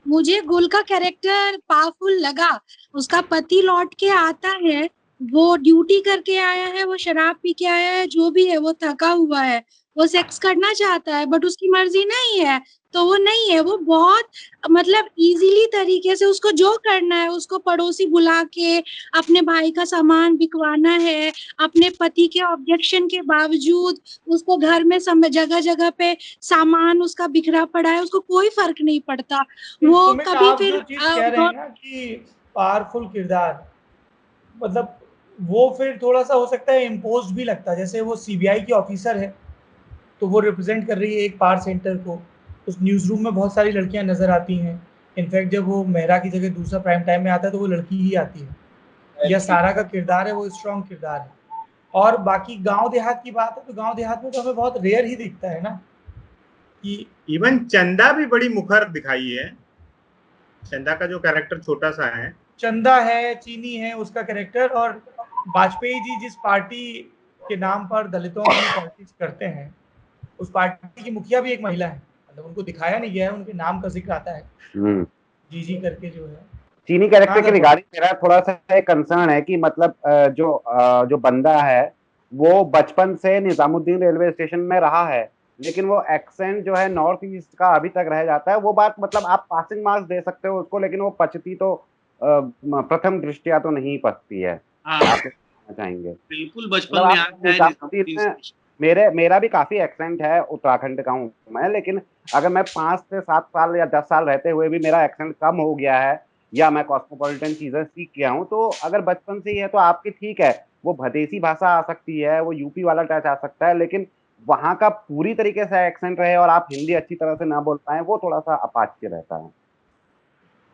मुझे गुल का कैरेक्टर पावरफुल लगा। उसका पति लौट के आता है, वो ड्यूटी करके आया है, वो शराब पी के आया है, जो भी है वो थका हुआ है, वो सेक्स करना चाहता है बट उसकी मर्जी नहीं है, तो वो नहीं है। वो बहुत मतलब इजीली तरीके से उसको जो करना है, उसको पड़ोसी बुला के अपने भाई का सामान बिकवाना है, अपने पति के ऑब्जेक्शन के बावजूद उसको घर में जगह जगह पे सामान उसका बिखरा पड़ा है, उसको कोई फर्क नहीं पड़ता। वो सुमित, कभी आप फिर जो चीज कह रहे हैं ना कि पावरफुल किरदार, मतलब वो फिर थोड़ा सा हो सकता है इम्पोज्ड भी लगता है। जैसे वो सीबीआई की ऑफिसर है, तो वो रिप्रेजेंट कर रही है एक पावर सेंटर को। उस न्यूज़ रूम में बहुत सारी लड़कियां नजर आती हैं। इनफैक्ट जब वो मेहरा की जगह दूसरा प्राइम टाइम में आता है तो वो लड़की ही आती है। या सारा का किरदार है, वो स्ट्रॉन्ग किरदार है। और बाकी गांव देहात की बात है तो गांव देहात में तो हमें बहुत रेयर ही दिखता है ना कि इवन चंदा भी बड़ी मुखर दिखाई है। चंदा का जो कैरेक्टर छोटा सा है, चंदा है, चीनी है उसका कैरेक्टर। और वाजपेयी जी जिस पार्टी के नाम पर दलितों की पॉलिटिक्स करते हैं, उस पार्टी की मुखिया भी एक महिला है। मतलब उनको दिखाया नहीं गया है, उनके नाम का जिक्र आता है, जीजी करके जो है। चीनी कैरेक्टर के रिगार्डिंग मेरा थोड़ा सा एक कंसर्न है कि मतलब जो बंदा है वो बचपन से निजामुद्दीन रेलवे स्टेशन में रहा है, लेकिन वो एक्सेंट जो है नॉर्थ ईस्ट का अभी तक रह जाता है। वो बात मतलब आप पासिंग मार्क्स दे सकते हो उसको, लेकिन वो पचती तो प्रथम दृष्टिया तो नहीं पचती है। आप क्या चाहेंगे? बिल्कुल बचपन में आता है। मेरा भी काफी एक्सेंट है, उत्तराखंड का हूँ मैं, लेकिन अगर मैं 5 से 7 साल या 10 साल रहते हुए भी मेरा एक्सेंट कम हो गया है या मैं कॉस्मोपॉलिटन चीजें सीख गया हूँ, तो अगर बचपन से ही है तो आपकी ठीक है, वो भदेसी भाषा आ सकती है, वो यूपी वाला टच आ सकता है, लेकिन वहां का पूरी तरीके से एक्सेंट रहे और आप हिंदी अच्छी तरह से ना बोल पाए, वो थोड़ा सा अपाच्य रहता है।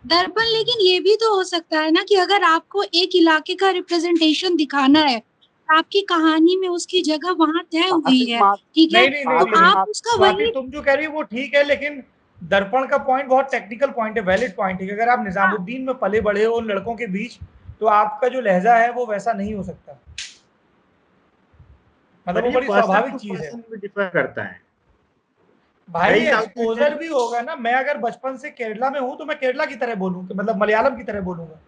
दर्पण, लेकिन ये भी तो हो सकता है ना कि अगर आपको एक इलाके का रिप्रेजेंटेशन दिखाना है, आपकी कहानी में उसकी जगह वहां तय हुई है, ठीक है, नहीं तो नहीं आप उसका स्वाति, वही। तुम जो कह रही हो वो ठीक है, लेकिन दर्पण का पॉइंट बहुत टेक्निकल पॉइंट है, वैलिड पॉइंट है कि अगर आप निजामुद्दीन में पले बड़े हो उन लड़कों के बीच, तो आपका जो लहजा है वो वैसा नहीं हो सकता। मतलब वो बड़ी स्वाभाविक चीज है भी डिफर करता है भाई। कई साउथ एक्सपोजर इंडियन भी होगा ना। मैं अगर बचपन से केरला में हूं तो मैं केरला की तरह बोलूंगा, मतलब मलयालम की तरह बोलूंगा,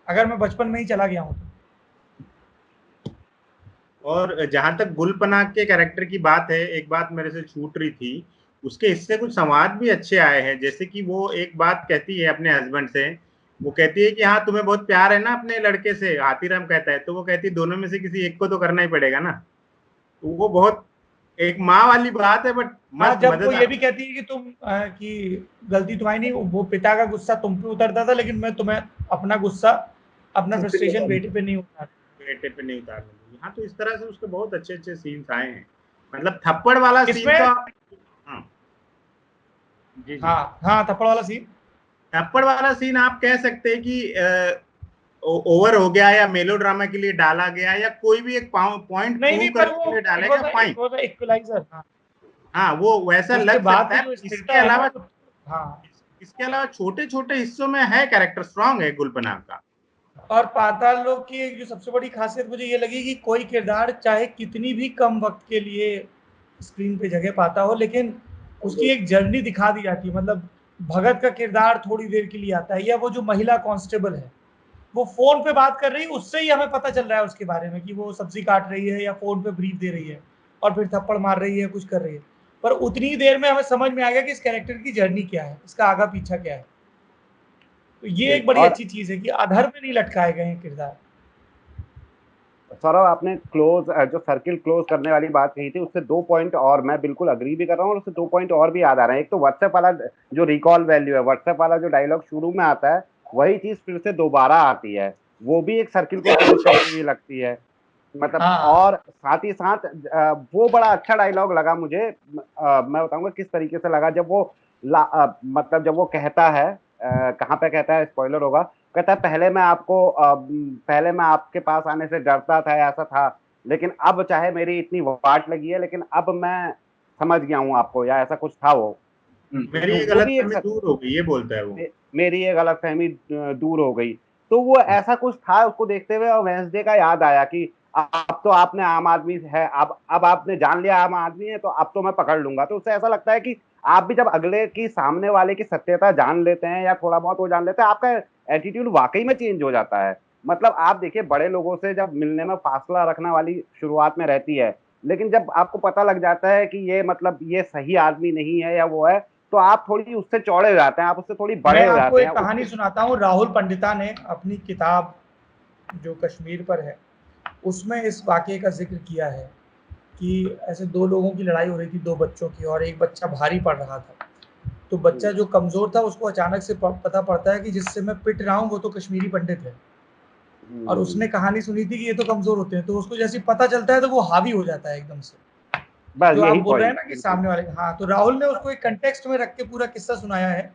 अगर मैं बचपन में ही चला गया हूं तो। और जहां तक गुलपनाग के कैरेक्टर की बात है, एक बात मेरे से छूट रही थी, उसके इससे कुछ संवाद भी अच्छे आए हैं। जैसे कि वो एक बात कहती है अपने हस्बैंड से, वो कहती है कि हाँ तुम्हें बहुत प्यार है ना अपने लड़के से, हाथीराम कहता है, तो वो कहती है दोनों में से किसी एक को तो करना ही पड़ेगा ना। तो वो बहुत एक माँ वाली बात है, बट हाँ, मस्त जब वो मदद ये भी कहती है कि तुम कि गलती तुम्हारी नहीं, वो पिता का गुस्सा तुम पे उतरता था, लेकिन मैं तुम्हें अपना गुस्सा, अपना फ्रस्ट्रेशन बेटे पे नहीं उतार बेटे पे नहीं उतारने दूंगी। हाँ, तो इस तरह से उसके बहुत अच्छे अच्छे सीन्स आए हैं। मतलब थप्पड़ वाला सीन इसमें। तो आप, हाँ जी जी, हाँ थप्पड़ वाला सीन, थप्पड़ वाला सीन आप कह सकते हैं कि ओवर हो गया या मेलो ड्रामा के लिए डाला गया या कोई भी एक पॉइंट नहीं प्रूव नहीं, पर करने के वो लिए इट डालेगा, फाइन। Was a equaliser. हाँ, वो वैसा उसके लग बाद सकता की है। जो स्थिरता इसके है ना अलावा, हाँ। इसके अलावा छोटे छोटे हिस्सों में है कैरेक्टर स्ट्रांग है गुलपनाग का। और पाताल लोक की एक जो सबसे बड़ी खासियत मुझे ये लगी कि कोई किरदार चाहे कितनी भी कम वक्त के लिए स्क्रीन पे जगह पाता हो, लेकिन उसकी एक जर्नी दिखा दी जाती है। मतलब भगत का किरदार थोड़ी देर के लिए आता है, या वो जो महिला कांस्टेबल है वो फोन पे बात कर रही है, उससे ही हमें पता चल रहा है उसके बारे में कि वो सब्जी काट रही है या फोन पे ब्रीफ दे रही है और फिर थप्पड़ मार रही है, कुछ कर रही है। पर उतनी देर में हमें समझ में आ गया कि इस कैरेक्टर की जर्नी क्या है, इसका आगा पीछा क्या है। तो ये एक बड़ी और अच्छी चीज है कि अधर में नहीं लटकाए गए हैं किरदार। सौरभ, आपने जो सर्किल क्लोज करने वाली बात कही थी, उससे 2 पॉइंट और मैं बिल्कुल अग्री भी कर रहा हूँ, और उससे 2 पॉइंट और भी याद आ रहे हैं। एक तो व्हाट्सएप वाला जो रिकॉल वैल्यू है, व्हाट्सएप वाला जो डायलॉग शुरू में आता है, वही चीज फिर से दोबारा आती है, वो भी एक सर्किल को क्लोज करती हुई लगती है। मतलब और साथ ही साथ वो बड़ा अच्छा डायलॉग लगा मुझे। मैं बताऊंगा किस तरीके से लगा। जब वो मतलब जब वो कहता है, कहाँ पे कहता है, स्पॉइलर होगा, कहता है पहले मैं आपके पास आने से डरता था, ऐसा था, लेकिन अब चाहे मेरी इतनी वाट लगी है, लेकिन अब मैं समझ गया हूँ आपको, या ऐसा कुछ था वो। मेरी ये गलतफहमी दूर हो गई, ये बोलता है वो। मेरी ये गलतफहमी दूर हो गई। तो वो ऐसा कुछ था, उसको देखते हुए और वेंसडे का याद आया कि अब तो आपने आम आदमी है, अब आपने जान लिया आम आदमी है, तो अब तो मैं पकड़ लूंगा। तो उससे ऐसा लगता है कि आप भी जब अगले की, सामने वाले की सत्यता जान लेते हैं या थोड़ा बहुत वो जान लेते हैं, आपका एटीट्यूड वाकई में चेंज हो जाता है। मतलब आप देखिए, बड़े लोगों से जब मिलने में फासला रखने वाली शुरुआत में रहती है, लेकिन जब आपको पता लग जाता है कि ये मतलब ये सही आदमी नहीं है या वो है, तो आप थोड़ी उससे चौड़े हो जाते हैं, आप उससे थोड़ी बड़े मैं हो आपको जाते हैं। एक कहानी सुनाता हूँ। राहुल पंडिता ने अपनी किताब जो कश्मीर पर है उसमें इस वाकये का जिक्र किया है कि ऐसे 2 लोगों की लड़ाई हो रही थी, 2 बच्चों की, और एक बच्चा भारी पड़ रहा था। तो बच्चा जो कमजोर था उसको अचानक से पता पड़ता है कि जिससे मैं पिट रहा हूँ वो तो कश्मीरी पंडित है, और उसने कहानी सुनी थी कि ये तो कमजोर होते हैं। तो उसको जैसे पता चलता है तो वो हावी हो जाता है एकदम से, बस जो आप यही बोल रहे हैं पॉइंट ना कि सामने वाले। हाँ, तो राहुल ने उसको एक कंटेक्स्ट में रख के पूरा किस्सा सुनाया है।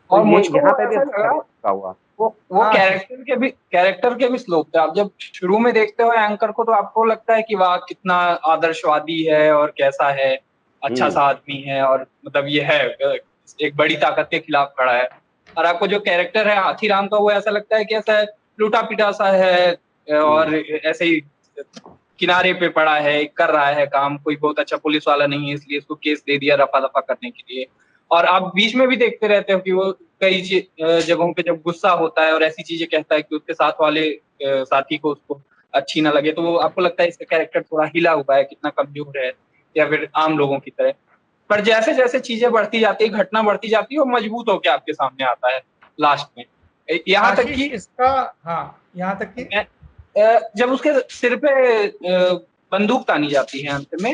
और मुझको यहाँ पे भी ऐसा लगा हुआ वो कैरेक्टर के भी स्लोप थे। आप जब शुरू में देखते हो एंकर को, तो आपको लगता है कि वाह कितना आदर्शवादी है और कैसा है, अच्छा सा आदमी है, और मतलब ये है एक बड़ी ताकत के खिलाफ खड़ा है। और आपको जो कैरेक्टर है हाथीराम का, वो ऐसा लगता है कि ऐसा लूटा पिटा सा है और ऐसे ही किनारे पे पड़ा है, कर रहा है काम, कोई बहुत अच्छा पुलिस वाला नहीं है, इसलिए इसको केस दे दिया रफा दफा करने के लिए। और आप बीच में भी देखते रहते हो कि वो कई जगहों पे जब गुस्सा होता है और ऐसी चीजें कहता है कि उसके साथ वाले साथी को उसको अच्छी ना लगे, तो वो आपको लगता है इसका कैरेक्टर थोड़ा हिला हुआ है, कितना कमजोर है, या फिर आम लोगों की तरह। पर जैसे जैसे चीजें बढ़ती जाती है, घटना बढ़ती जाती है, वो मजबूत होकर आपके सामने आता है लास्ट में। यहाँ तक कि यहाँ तक कि जब उसके सिर पे बंदूक तानी जाती है अंत में,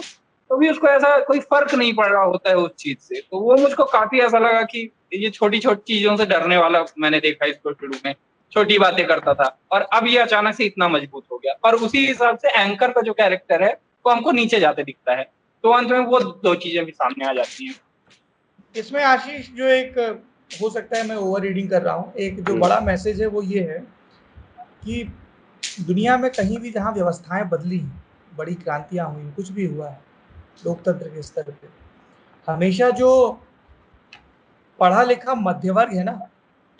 तो भी उसको ऐसा कोई फर्क नहीं पड़ रहा होता है उस चीज से। तो वो मुझको काफी ऐसा लगा कि ये छोटी छोटी चीजों से डरने वाला मैंने देखा इसको शुरू में, छोटी बातें करता था, और अब ये अचानक से इतना मजबूत हो गया, और उसी हिसाब से एंकर का जो कैरेक्टर है वो हमको नीचे जाते दिखता है, तो अंत में वो दो चीजें भी सामने आ जाती हैं। इसमें आशीष जो एक हो सकता है मैं ओवर रीडिंग कर रहा हूँ, एक जो बड़ा मैसेज है वो ये है कि दुनिया में कहीं भी जहाँ व्यवस्थाएं बदली, बड़ी क्रांतियां हुई, कुछ भी हुआ है लोकतंत्र के स्तर पे, हमेशा जो पढ़ा लिखा मध्य वर्ग है ना,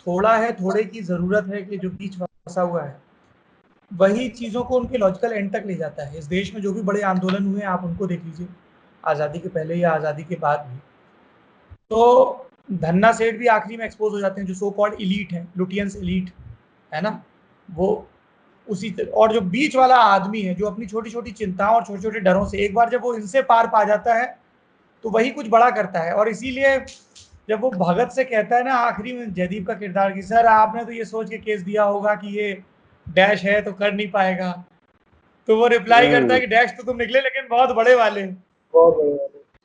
थोड़ा है, थोड़े की जरूरत है कि जो बीच फंसा हुआ है, वही चीजों को उनके लॉजिकल एंड तक ले जाता है। इस देश में जो भी बड़े आंदोलन हुए आप उनको देख लीजिए, आज़ादी के पहले या आज़ादी के बाद भी, तो धन्ना सेठ भी आखिरी में एक्सपोज हो जाते हैं, जो सो कॉल्ड इलीट है, लुटियंस इलीट है ना, वो उसी और जो बीच वाला आदमी है जो अपनी छोटी छोटी चिंताओं और छोटे छोटे डरों से एक बार जब वो इनसे पार पा जाता है तो वही कुछ बड़ा करता है। और इसीलिए जब वो भगत से कहता है ना आखिरी में जयदीप का किरदार कि सर आपने तो ये सोच के केस दिया होगा कि ये डैश है तो कर नहीं पाएगा, तो वो रिप्लाई करता है कि डैश तो तुम निकले लेकिन बहुत बड़े वाले।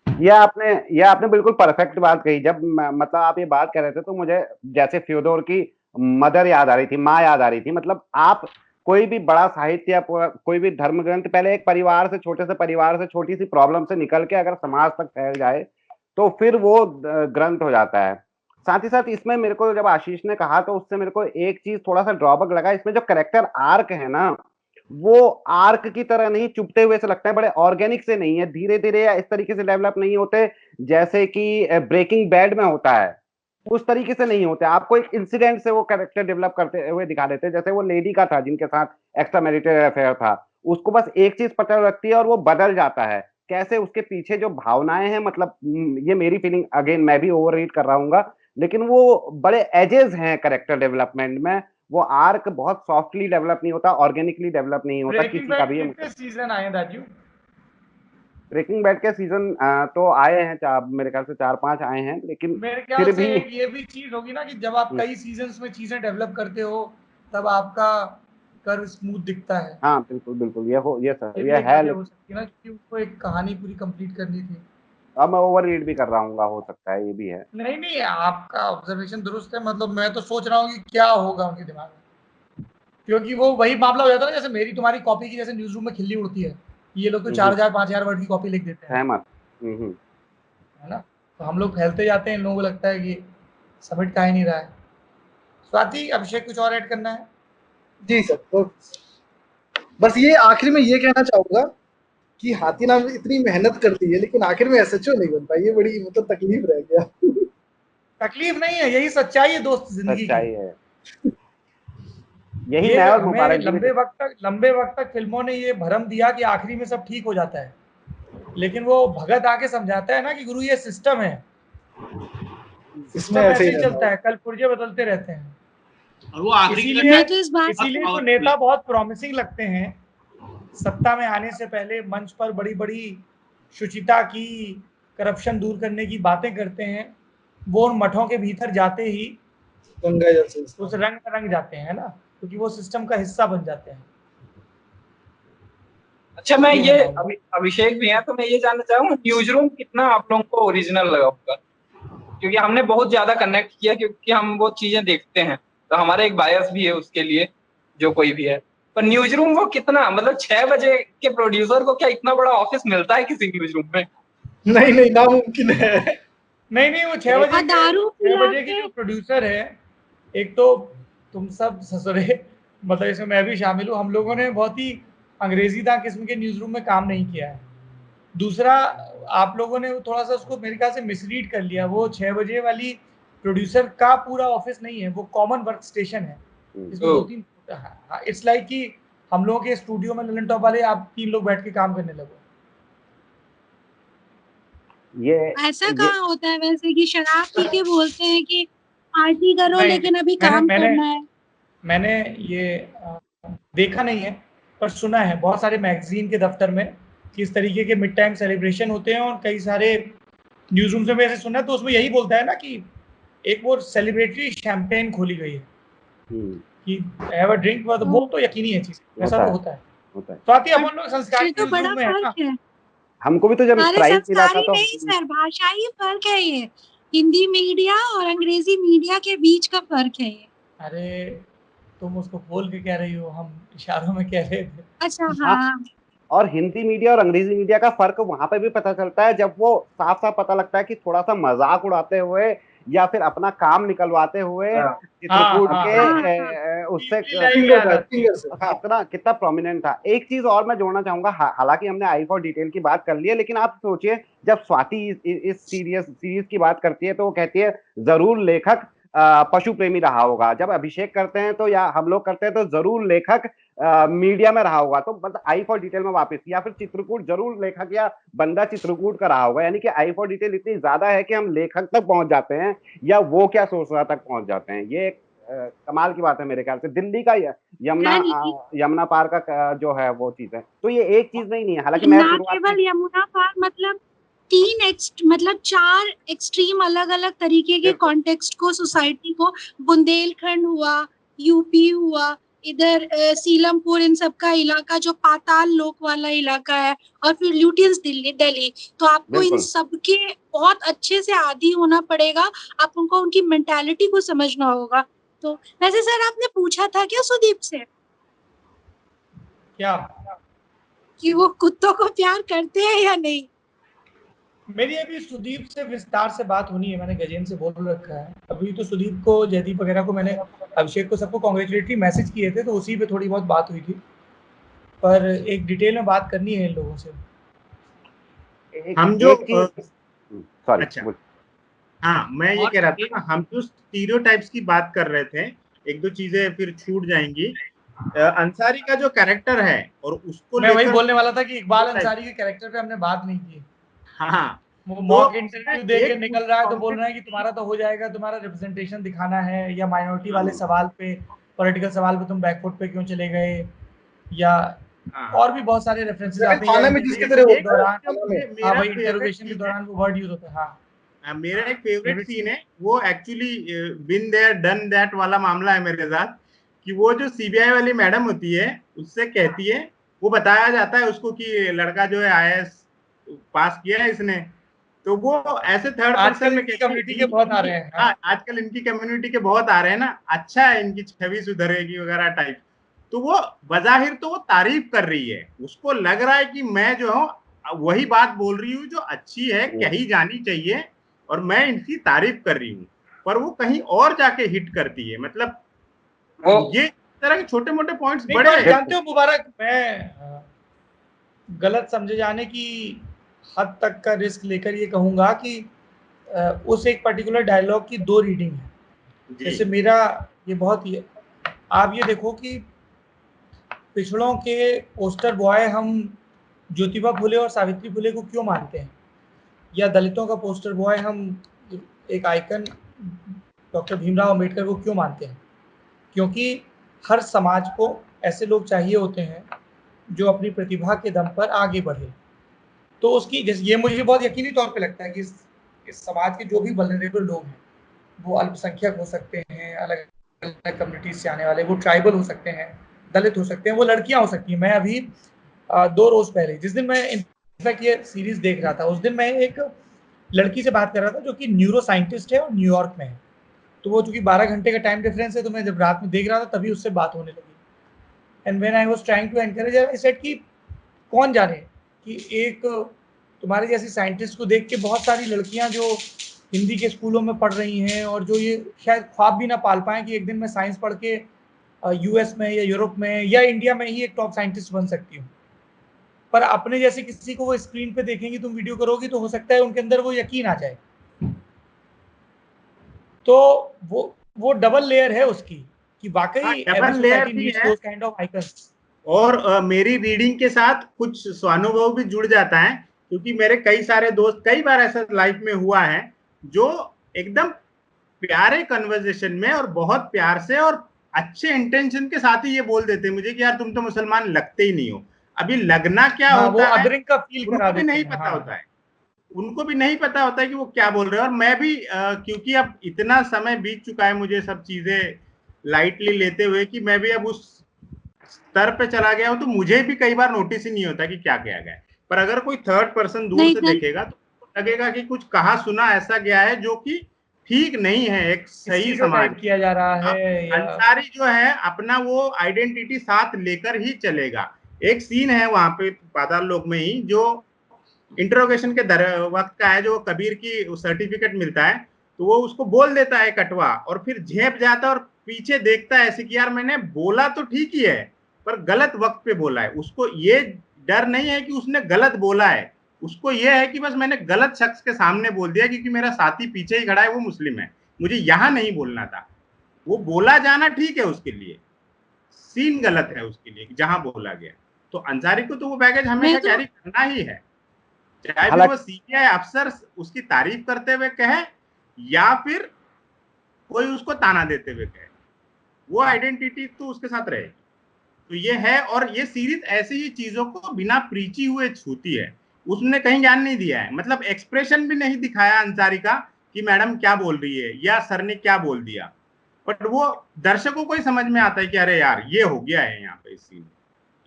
ये आपने बिल्कुल परफेक्ट बात कही। जब मतलब आप ये बात कर रहे थे तो मुझे जैसे फ्योदोर की मदर याद आ रही थी, माँ याद आ रही थी। मतलब आप कोई भी बड़ा साहित्य या कोई भी धर्म ग्रंथ पहले एक परिवार से, छोटे से परिवार से, छोटी सी प्रॉब्लम से निकल के अगर समाज तक फैल जाए तो फिर वो ग्रंथ हो जाता है। साथ ही साथ इसमें मेरे को जब आशीष ने कहा तो उससे मेरे को एक चीज थोड़ा सा ड्रॉबैक लगा, इसमें जो करेक्टर आर्क है ना, वो आर्क की तरह नहीं चुपते हुए से लगता है, बड़े ऑर्गेनिक से नहीं है, धीरे धीरे या इस तरीके से डेवलप नहीं होते जैसे कि ब्रेकिंग बैड में होता है, उस तरीके से नहीं होते। आपको एक इंसिडेंट से वो कैरेक्टर डेवलप करते हुए दिखा देते हैं। जैसे वो लेडी का था जिनके साथ एक्स्ट्रा मैरिटल अफेयर था, उसको बस एक चीज पता लगती है और वो बदल जाता है। कैसे उसके पीछे जो भावनाएं हैं, मतलब ये मेरी फीलिंग, अगेन मैं भी ओवर रीड कर रहा हूँ, लेकिन वो बड़े एजेस हैं कैरेक्टर डेवलपमेंट में। वो आर्क बहुत सॉफ्टली डेवलप नहीं होता, ऑर्गेनिकली डेवलप नहीं होता किसी का भी। कितने सीजन आए राजू? ब्रेकिंग बैड के सीजन तो आए हैं, मेरे ख्याल से 4-5 आए हैं, लेकिन मेरे ख्याल फिर से भी ये भी चीज होगी ना कि जब आप कई सीजन्स में चीजें डेवलप करते हो तब आपका कर्व स्मूथ दिखता है। हाँ बिल्कुल बिल्कुल, ये सर ये है हो सकती है ना, क्योंकि उसको एक कहानी पूरी कंप्लीट करनी थी। अब मैं ओवर रीड भी कर रहा हूँ, हो सकता है ये भी है। नहीं आपका ऑब्जर्वेशन दुरुस्त है। मतलब मैं तो सोच रहा हूँ कि क्या होगा उनके दिमाग में, क्योंकि वो वही मामला हो जाता है ना, जैसे मेरी तुम्हारी कॉपी की जैसे न्यूज रूम में खिल्ली उड़ती है, ये लोग तो 4000-5000 वर्ड की कॉपी लिख देते हैं, है ना, तो हम लोग फैलते जाते हैं, इन लोगों को लगता है कि सबमिट का ही नहीं रहा है। स्वाति, अभिषेक कुछ और ऐड करना है? जी सर, तो बस ये आखिर में ये कहना चाहूंगा कि हाथीनाम ने इतनी मेहनत कर दी है लेकिन आखिर में एसएचओ नहीं बन पाई, ये बड़ी मतलब तकलीफ रह गया। तकलीफ नहीं है, यही सच्चाई है दोस्त, जिंदगी सच्चाई की है। यही मैं और मुबारक लंबे वक्त तक फिल्मों ने ये भ्रम दिया कि आखिरी में सब ठीक हो जाता है, लेकिन वो भगत आके समझाता है ना कि गुरु ये सिस्टम है, सिस्टम ऐसे ही चलता है, कल पुर्जे बदलते रहते हैं। और वो आखिरी इसीलिए तो नेता बहुत प्रॉमिसिंग लगते हैं, सत्ता में आने से पहले मंच पर बड़ी बड़ी शुचिता की, करप्शन दूर करने की बातें करते हैं, वो उन मठों के भीतर जाते ही गंगा जैसे उस रंग में रंग जाते हैं ना, क्योंकि वो सिस्टम का हिस्सा बन जाते हैं। अच्छा, मैं ये अभिषेक भी है तो मैं ये जानना चाहूंगा न्यूज रूम कितना आप लोगों को ओरिजिनल लगा होगा, क्योंकि हमने बहुत ज्यादा कनेक्ट किया, क्योंकि हम वो चीजें देखते हैं तो हमारा एक बायस भी है उसके लिए, जो कोई भी है। पर न्यूज रूम वो कितना, मतलब 6 बजे के प्रोड्यूसर को क्या इतना बड़ा ऑफिस मिलता है किसी न्यूज रूम में? नहीं नामुमकिन है। नहीं वो 6 बजे की जो प्रोड्यूसर है, एक तो तुम सब ससुरे, मतलब इसमें मैं भी शामिल हूँ, हम लोगों ने बहुत ही अंग्रेजीदार किस्म के न्यूज रूम में काम नहीं किया है। दूसरा, आप लोगों ने थोड़ा सा उसको मेरे ख्याल से मिसरीड कर लिया। वो 6 बजे वाली प्रोड्यूसर का पूरा ऑफिस नहीं है, वो कॉमन वर्क स्टेशन है, इसमें 2-3, इट्स लाइक कि हम लोगों के स्टूडियो में ललन टॉप वाले आप 3 लोग बैठ के काम करने लगो। ये ऐसा कहाँ होता है वैसे कि शराब पी के बोलते हैं कि पार्टी करो लेकिन अभी काम करना है? मैंने ये देखा नहीं है, पर सुना है बहुत सारे मैगजीन के दफ्तर में कि इस तरीके के मिड टाइम सेलिब्रेशन होते हैं, और कई सारे न्यूज रूम से भी ऐसे सुना है, तो उसमें यही बोलता है ना कि एक वो सेलिब्रेटरी शैंपेन खोली गई है कि हैव अ ड्रिंक, वो तो यकीनी है चीज, ऐसा तो होता है। स्वाति, अपन लोग संस्कारी तो बड़ा फर्क है। हमको भी तो जब प्राइज मिला था तो नहीं सर, भाषाई फर्क है ये, हिंदी मीडिया और अंग्रेजी मीडिया के बीच का फर्क है ये। अरे तुम उसको बोल के कह रही हो, हम इशारों में कह रहे थे। अच्छा हाँ। हाँ और हिंदी मीडिया और अंग्रेजी मीडिया का फर्क वहां पे भी पता चलता है, जब वो साफ साफ पता लगता है कि थोड़ा सा मजाक उड़ाते हुए या फिर अपना काम निकलवाते हुए हाँ, चित्रकूट हाँ, के हाँ, उससे लाइव में आ जाती है। हाँ, कितना प्रोमिनेंट था। एक चीज और मैं जोड़ना चाहूंगा, हालांकि हमने आई फॉर डिटेल की बात कर ली है, लेकिन आप सोचिए जब स्वाति इस सीरीज की बात करती है तो वो कहती है जरूर लेखक पशु प्रेमी रहा होगा, जब अभिषेक करते हैं तो या हम लोग करते हैं तो जरूर लेखक मीडिया में रहा होगा। तो मतलब आई फॉर डिटेल में वापस, या फिर चित्रकूट जरूर लेखक या बंदा चित्रकूट का रहा होगा, यानी कि आई फॉर डिटेल इतनी ज्यादा है कि हम लेखक तक पहुंच जाते हैं या वो क्या सोच रहा तक पहुंच जाते हैं। ये कमाल की बात है मेरे ख्याल से। दिल्ली का यमुना यमुना पार का जो है वो चीज है, तो ये एक चीज नहीं है। हालांकि मैं ना शुरुआत केवल यमुना पार, मतलब मतलब 4 एक्सट्रीम अलग अलग तरीके के कॉन्टेक्स्ट को, सोसाइटी को, बुंदेलखंड हुआ, यूपी हुआ, इधर सीलमपुर, इन सब का इलाका जो पाताल लोक वाला इलाका है, और फिर ल्यूटियंस दिल्ली। तो आपको इन सब के बहुत अच्छे से आदी होना पड़ेगा, आप उनको उनकी मेंटालिटी को समझना होगा। तो वैसे सर आपने पूछा था क्या सुदीप से क्या कि वो कुत्तों को प्यार करते हैं या नहीं? मेरी अभी सुदीप से विस्तार से बात होनी है, मैंने गजेंद्र से बोल रखा है। अभी तो सुदीप को, जयदीप वगैरह को, मैंने अभिषेक को, सबको कॉन्ग्रेचुलेटरी मैसेज किए थे, तो उसी पे थोड़ी बहुत बात हुई थी, पर एक डिटेल में बात करनी है इन लोगों से। हम जो सॉरी, अच्छा, हाँ मैं ये कह रहा था ना, हम जो स्टीरियोटाइप्स की बात कर रहे थे, एक दो चीजें फिर छूट जाएंगी। अंसारी का जो कैरेक्टर है और उसको मैं वही बोलने वाला था कि इकबाल अंसारी के कैरेक्टर पे हमने बात नहीं की। हाँ, वो मॉक इंटरव्यू दे के निकल रहा है तो बोल रहा है कि तुम्हारा तो हो जाएगा, तुम्हारा रिप्रेजेंटेशन दिखाना है, या माइनॉरिटी वाले सवाल पे, पॉलिटिकल सवाल पे तुम बैकफुट पे क्यों चले गए, या और भी बहुत सारे रेफरेंसेस आते हैं। इंटरोगेशन के दौरान वो वर्ड यूज होता है। हाँ, मेरा एक फेवरेट सीन है, वो actually been there done that वाला मामला है मेरे साथ, कि वो जो सीबीआई वाली मैडम होती है उससे कहती है, वो बताया जाता है उसको कि लड़का जो है आईएएस पास किया है इसने, तो वो ऐसे थर्ड पर्सन में कम्युनिटी के बहुत आ रहे हैं। हाँ, आजकल इनकी कम्युनिटी के बहुत आ रहे हैं ना, अच्छा है इनकी छवि सुधरेगी वगैरह टाइप। तो वो बजाहिर तो वो तारीफ कर रही है, उसको लग रहा है कि मैं जो हूँ वही बात बोल रही हूँ जो अच्छी है, कही जानी चाहिए, और मैं इनकी तारीफ कर रही हूँ, पर वो कहीं और जाके हिट करती है। मतलब ये तरह के छोटे मोटे पॉइंट्स बड़े जानते हो मुबारक, मैं गलत समझे जाने की हद तक का रिस्क लेकर ये कहूंगा कि उस एक पर्टिकुलर डायलॉग की 2 रीडिंग है। जैसे मेरा ये बहुत ही, आप ये देखो कि पिछड़ों के पोस्टर बॉय हम ज्योतिबा फुले और सावित्री फुले को क्यों मानते हैं, या दलितों का पोस्टर बॉय हम एक आइकन डॉक्टर भीमराव अंबेडकर को क्यों मानते हैं? क्योंकि हर समाज को ऐसे लोग चाहिए होते हैं जो अपनी प्रतिभा के दम पर आगे बढ़े। तो उसकी, जैसे ये मुझे बहुत यकीनी तौर पे लगता है कि इस समाज के जो भी वल्नरेबल लोग हैं, वो अल्पसंख्यक हो सकते हैं, अलग अलग कम्युनिटीज से आने वाले, वो ट्राइबल हो सकते हैं, दलित हो सकते हैं, वो लड़कियां हो सकती हैं। मैं अभी 2 रोज पहले, जिस दिन मैं इनफैक्ट ये सीरीज देख रहा था, उस दिन मैं एक लड़की से बात कर रहा था जो कि न्यूरो साइंटिस्ट है और न्यूयॉर्क में है। तो वो चूंकि 12 घंटे का टाइम डिफरेंस है, तो मैं जब रात में देख रहा था तभी उससे बात होने लगी। And when I was trying to encourage, I said कि कौन जाने कि एक तुम्हारे जैसी साइंटिस्ट को देख के बहुत सारी लड़कियां जो हिंदी के स्कूलों में पढ़ रही हैं और जो ये शायद ख्वाब भी ना पाल पाएं कि एक दिन मैं साइंस पढ़ के यूएस में या यूरोप में या इंडिया में ही एक टॉप साइंटिस्ट बन सकती हूँ, पर अपने जैसे किसी को वो स्क्रीन पे देखेंगी, तुम वीडियो करोगी, तो हो सकता है उनके अंदर वो यकीन आ जाए। तो वो डबल लेयर है उसकी कि वाकई डबल लेयर भी है, काइंड ऑफ आइकन्स। और मेरी रीडिंग के साथ कुछ स्वानुभव भी जुड़ जाता है, क्योंकि मेरे कई सारे दोस्त, कई बार ऐसा लाइफ में हुआ है, जो एकदम प्यारे कन्वर्सेशन में और बहुत प्यार से और अच्छे इंटेंशन के साथ ही ये बोल देते हैं मुझे कि यार तुम तो मुसलमान लगते ही नहीं हो। अभी लगना क्या होता है अदरिंग का फील करा उनको भी नहीं पता होता है, उनको भी नहीं पता होता है कि वो क्या बोल रहे हैं। और मैं भी क्योंकि अब इतना समय बीत चुका है मुझे सब चीजें लाइटली लेते हुए, कि मैं भी अब उस स्तर पे चला गया हूं, तो मुझे भी कई बार नोटिस ही नहीं होता कि क्या किया गया है। पर अगर कोई थर्ड पर्सन दूर से देखेगा तो लगेगा कि कुछ कहा सुना ऐसा गया है जो कि ठीक नहीं है एक सही समाज स्टीरियोटाइप किया जा रहा है या अंसारी जो है अपना वो आइडेंटिटी साथ लेकर ही चलेगा। एक सीन है वहां पे पाताल लोक में ही जो इंटरोगेशन के वक्त का है, जो कबीर की सर्टिफिकेट मिलता है तो वो उसको बोल देता है कटवा और फिर झेप जाता है और पीछे देखता है ऐसे कि यार मैंने बोला तो ठीक ही है पर गलत वक्त पे बोला है। उसको ये डर नहीं है कि उसने गलत बोला है, उसको ये है कि बस मैंने गलत शख्स के सामने बोल दिया क्योंकि मेरा साथी पीछे ही खड़ा है, वो मुस्लिम है, मुझे यहां नहीं बोलना था। वो बोला जाना ठीक है, उसके लिए सीन गलत है उसके लिए जहां बोला गया। तो अंसारी को तो वो बैगेज हमेशा कैरी करना ही है, चाहे फिर वो सीबीआई अफसर उसकी तारीफ करते हुए कहे या फिर कोई उसको ताना देते हुए कहे, वो आइडेंटिटी तो उसके साथ रहेगी। तो ये है, और ये सीरीज ऐसी ही चीजों को बिना प्रीची हुए छूती है, उसने कहीं ज्ञान नहीं दिया है, मतलब एक्सप्रेशन भी नहीं दिखाया अंसारी का कि मैडम क्या बोल रही है या सर ने क्या बोल दिया, बट वो दर्शकों को ही समझ में आता है कि अरे यार ये हो गया है यहाँ पे इस सीन।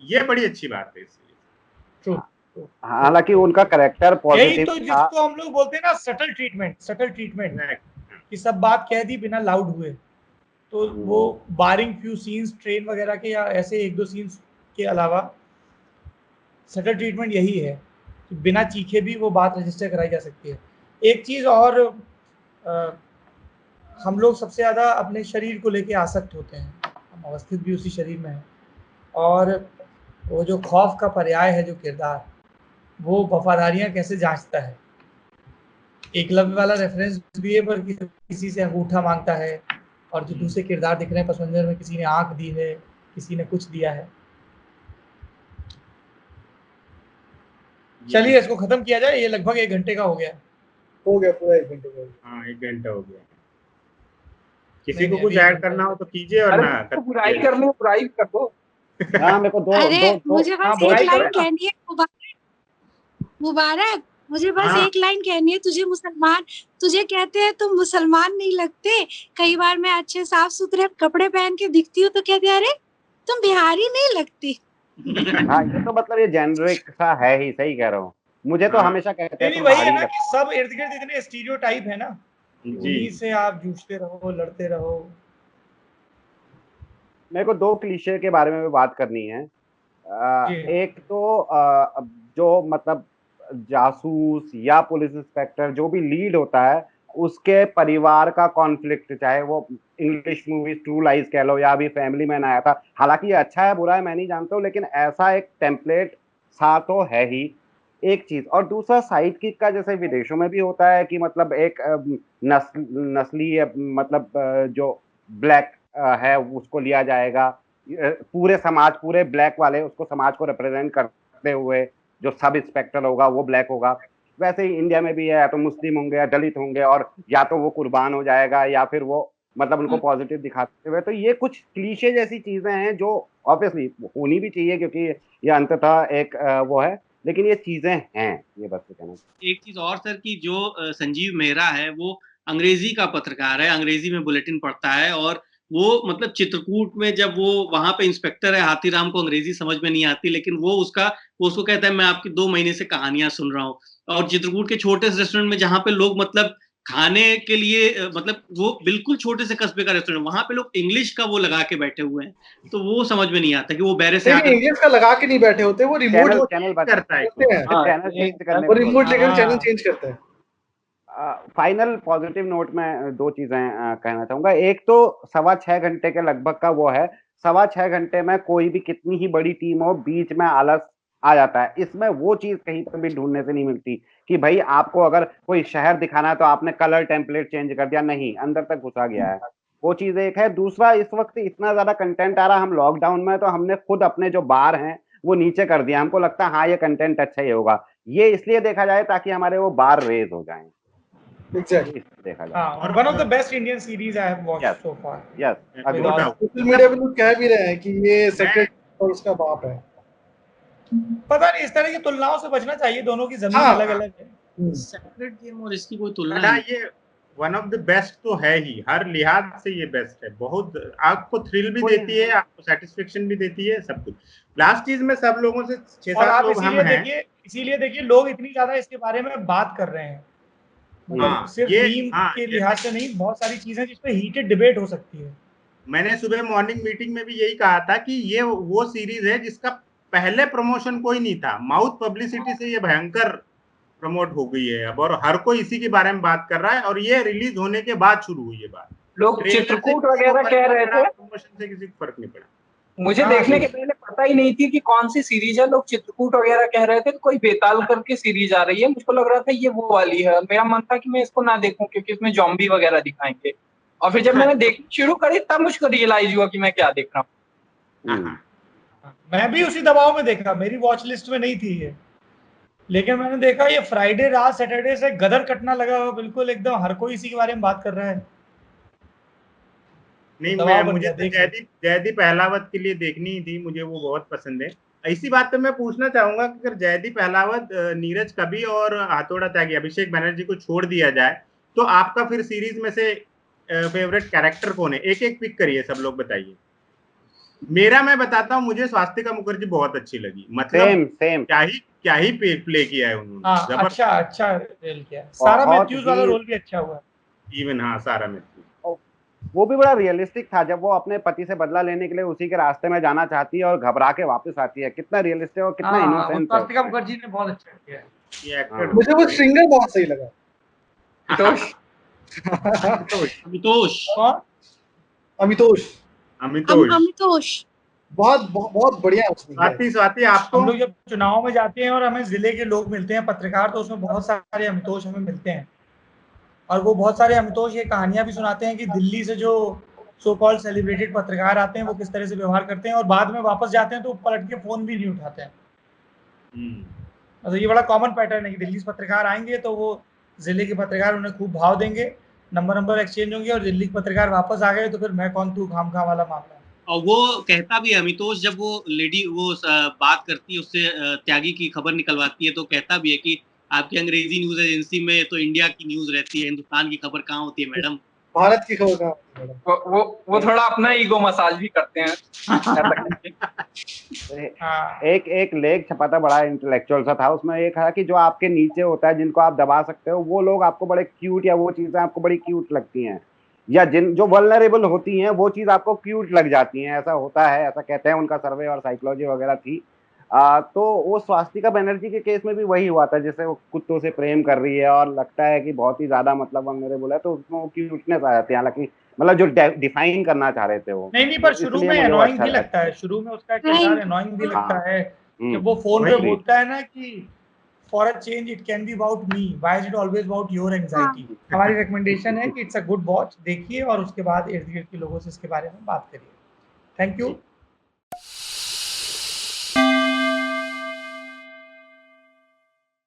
ये बड़ी अच्छी बात है इस सीरीज। हालांकि उनका कैरेक्टर पॉजिटिव यही तो जिसको हम लोग बोलते हैं ना सटल ट्रीटमेंट कि सब बात कह दी बिना लाउड हुए। तो वो बारिंग फ्यू सीन्स ट्रेन वगैरह के या ऐसे एक दो सीन्स के अलावा सटल ट्रीटमेंट यही है कि बिना चीखे भी वो बात रजिस्टर कराई जा सकती है। एक चीज़ और हम लोग सबसे ज़्यादा अपने शरीर को लेके आसक्त होते हैं, हम अवस्थित भी उसी शरीर में हैं, और वो जो खौफ का पर्याय है जो किरदार, वो वफादारियाँ कैसे जांचता है। एकलव्य वाला रेफरेंस भी है, पर किसी से अंगूठा मांगता है, और जो दूसरे किरदार दिख रहे हैं पसमंजर में, किसी ने आंख दी है, किसी ने कुछ दिया है। चलिए इसको खत्म किया जाए, ये लगभग 1 घंटे का हो गया पूरा 1 घंटे का। हाँ 1 घंटा हो गया। किसी को कुछ ऐड करना हो तो कीजिए, और ना बुराई कर लो, बुराई कर दो। हाँ मेरे को दो मुझे बस एक लाइन कहनी है मुबारक, मुझे बस एक लाइन कहनी है, तुझे कहते हैं तुम मुसलमान नहीं लगते। कई बार मैं अच्छे साफ सुथरे कपड़े पहन के दिखती हूँ तो कहते हैं अरे तुम बिहारी नहीं लगती। हाँ ये तो मतलब ये जेनरिक सा है ही, सही कह रहा हूँ। मुझे तो हमेशा कहते हैं वही है ना कि सब इर्द गिर्द इतने स्टीरियोटाइप है ना, जी से आप जूझते रहो, लड़ते रहो। मेरे को 2 क्लीशे के बारे में भी बात करनी है। एक तो जो मतलब जासूस या पुलिस इंस्पेक्टर जो भी लीड होता है उसके परिवार का कॉन्फ्लिक्ट, चाहे वो इंग्लिश मूवी ट्रू लाइज कह लो या अभी फैमिली मैन आया था। हालांकि ये अच्छा है बुरा है मैं नहीं जानता हूँ, लेकिन ऐसा एक टेम्पलेट सा तो है ही एक चीज। और दूसरा साइड किक का, जैसे विदेशों में भी होता है कि मतलब एक नस्ली मतलब जो ब्लैक है उसको लिया जाएगा, पूरे समाज, पूरे ब्लैक वाले उसको समाज को रिप्रेजेंट करते हुए जो सब इंस्पेक्टर होगा वो ब्लैक होगा। वैसे ही इंडिया में भी है, या तो मुस्लिम होंगे या दलित होंगे, और या तो वो कुर्बान हो जाएगा या फिर वो मतलब उनको पॉजिटिव दिखाते हुए। तो ये कुछ क्लीशे जैसी चीजें हैं जो ऑब्वियसली होनी भी चाहिए क्योंकि ये अंततः एक वो है, लेकिन ये चीजें हैं, ये बस कहना। एक चीज और सर की जो संजीव मेहरा है वो अंग्रेजी का पत्रकार है, अंग्रेजी में बुलेटिन पढ़ता है, और वो मतलब चित्रकूट में जब वो वहां पे इंस्पेक्टर है, हाथीराम को अंग्रेजी समझ में नहीं आती, लेकिन वो उसको कहता है मैं आपकी 2 महीने से कहानियां सुन रहा हूँ। और चित्रकूट के छोटे से रेस्टोरेंट में जहाँ पे लोग मतलब खाने के लिए मतलब वो बिल्कुल छोटे से कस्बे का रेस्टोरेंट, वहां पे लोग इंग्लिश का वो लगा के बैठे हुए हैं, तो वो समझ में नहीं आता कि वो बैरे से इंग्लिश का लगा के नहीं बैठे होते, वो रिमोट चैनल करता है, चैनल चेंज करने, वो रिमोट लेकर चैनल चेंज करता है। फाइनल पॉजिटिव नोट में 2 चीजें कहना चाहूंगा। एक तो 6.25 घंटे के लगभग का वो है, 6.25 घंटे में कोई भी कितनी ही बड़ी टीम हो बीच में आलस आ जाता है। इसमें वो चीज कहीं पर भी ढूंढने से नहीं मिलती कि भाई आपको अगर कोई शहर दिखाना है तो आपने कलर टेम्पलेट चेंज कर दिया, नहीं, अंदर तक घुसा गया है। वो चीज एक है। दूसरा, इस वक्त इतना ज्यादा कंटेंट आ रहा, हम लॉकडाउन में, तो हमने खुद अपने जो बार हैं वो नीचे कर दिया। हमको लगता है हाँ ये कंटेंट अच्छा ही होगा, ये इसलिए देखा जाए ताकि हमारे वो बार रेज हो जाए। Exactly. देखा जाए। और one of the best Indian series I have watched so far. Yes. Social media पे लोग कह भी रहे हैं कि ये सेक्रेट और उसका बाप है। पता नहीं, इस तरह की तुलनाओं से बचना चाहिए, दोनों की जमीन अलग-अलग है। सेपरेट गेम और इसकी कोई तुलना नहीं। ये वन ऑफ द बेस्ट तो है ही, हर लिहाज से ये बेस्ट है। बहुत आपको थ्रिल भी देती है, आपको सेटिस्फेक्शन भी देती है, सब कुछ। लास्ट चीज में सब लोगों से 6-7 लोग हम हैं, इसीलिए देखिए लोग इतनी ज्यादा इसके बारे में बात कर रहे हैं मतलब सिर्फ टीम के लिहाज से नहीं, बहुत सारी चीजें जिसपे हीटेड डिबेट हो सकती है। मैंने सुबह मॉर्निंग मीटिंग में भी यही कहा था कि ये वो सीरीज है जिसका पहले प्रमोशन कोई नहीं था, माउथ पब्लिसिटी से ये भयंकर प्रमोट हो गई है अब, और हर कोई इसी के बारे में बात कर रहा है, और ये रिलीज होने के बाद शुरू हुई है बात। लोग चित्रकूट वगैरह कह रहे थे, प्रमोशन से किसी को फर्क नहीं पड़ा। मुझे देखने के पहले पता ही नहीं थी कि कौन सी सीरीज है। लोग चित्रकूट वगैरह कह रहे थे, कोई बेताल करके सीरीज आ रही है, मुझको लग रहा था ये वो वाली है। मेरा मन था कि मैं इसको ना देखूं क्योंकि इसमें जॉम्बी वगैरह दिखाएंगे, और फिर जब मैंने देखनी शुरू करी तब मुझको रियलाइज हुआ कि मैं क्या देख रहा हूँ। मैं भी उसी दबाव में देखा, मेरी वॉच लिस्ट में नहीं थी ये, लेकिन मैंने देखा ये फ्राइडे रात सैटरडे से गदर कटना लगा हुआ, बिल्कुल एकदम हर कोई इसी के बारे में बात कर रहा है। नहीं, मुझे तो जयदीप अहलावत के लिए देखनी ही थी, मुझे वो बहुत पसंद है। इसी बात पे मैं पूछना चाहूंगा कि अगर जयदीप अहलावत, नीरज कवि और हाथोड़ा त्यागी, अभिषेक बनर्जी को छोड़ दिया जाए तो आपका फिर सीरीज में से फेवरेट कैरेक्टर कौन है? एक एक पिक करिए, सब लोग बताइए। मेरा मैं बताता हूँ, मुझे स्वास्तिका मुखर्जी बहुत अच्छी लगी, मतलब सेम क्या ही प्ले किया है उन्होंने। अच्छा रोल किया है। सारा मैथ्यूज वाला रोल भी अच्छा हुआ इवन। सारा मैथ्यूज वो भी बड़ा रियलिस्टिक था, जब वो अपने पति से बदला लेने के लिए उसी के रास्ते में जाना चाहती है और घबरा के वापस आती है। कितना रियलिस्टिक और कितना इनोसेंट है। स्वास्तिका मुखर्जी ने बहुत अच्छा किया है। ये मुझे वो श्रृंगार बहुत सही लगा। अमितोष बहुत बढ़िया। स्वाति आपको? हम लोग जब चुनाव में जाते हैं और हमें जिले के लोग मिलते हैं, पत्रकार, तो उसमें बहुत सारे अमितोष हमें मिलते हैं, और वो बहुत सारे अमितोष ये कहानियां भी सुनाते हैं कि दिल्ली से जो सो कॉल्ड सेलिब्रेटेड पत्रकार आते हैं वो किस तरह से व्यवहार करते हैं, और बाद में वापस जाते हैं तो पलट के फोन भी नहीं उठाते हैं। तो ये बड़ा कॉमन पैटर्न है कि दिल्ली से पत्रकार आएंगे तो वो जिले के पत्रकार उन्हें खूब भाव देंगे, नंबर एक्सचेंज होंगे, और दिल्ली के पत्रकार वापस आ गए तो फिर मैं कौन तू खाम खा वाला मामला। और वो कहता भी, अमितोष जब वो लेडी वो बात करती है उससे, त्यागी की खबर निकलवाती है, तो कहता भी है कि आपकी अंग्रेजी न्यूज एजेंसी में तो इंडिया की न्यूज रहती है, हिंदुस्तान की खबर कहाँ होती है मैडम, भारत की खबर कहाँ। वो थोड़ा अपना ईगो मसाज भी करते हैं। एक लेख छपा था, बड़ा इंटेलेक्चुअल सा था, उसमें एक है कि जो आपके नीचे होता है, जिनको आप दबा सकते हो, वो लोग आपको बड़े क्यूट, या वो चीजें आपको बड़ी क्यूट लगती हैं, या जो वल्नरेबल होती हैं वो चीज आपको क्यूट लग जाती हैं। ऐसा होता है, ऐसा कहते हैं, उनका सर्वे और साइकोलॉजी वगैरह थी। तो वो स्वास्तिका बनर्जी के केस में भी वही हुआ था, जैसे वो कुत्तों से प्रेम कर रही है और लगता है कि बहुत ही ज्यादा मतलब वल्नरेबल है, तो उसमें वो क्यूटनेस आ जाती है। हालांकि मतलब जो डिफाइन करना चाह रहे थे वो नहीं, पर शुरू में एनोइंग भी लगता है, शुरू में उसका किरदार एनोइंग भी लगता है कि वो फोन पे बोलता है ना कि for a change it can be about me, why is it always about your anxiety। हमारी रिकमेंडेशन है कि इट्स अ गुड वॉच, देखिए और उसके बाद इर्द गिर्द के लोगों से इसके बारे में बात करिए। Thank you.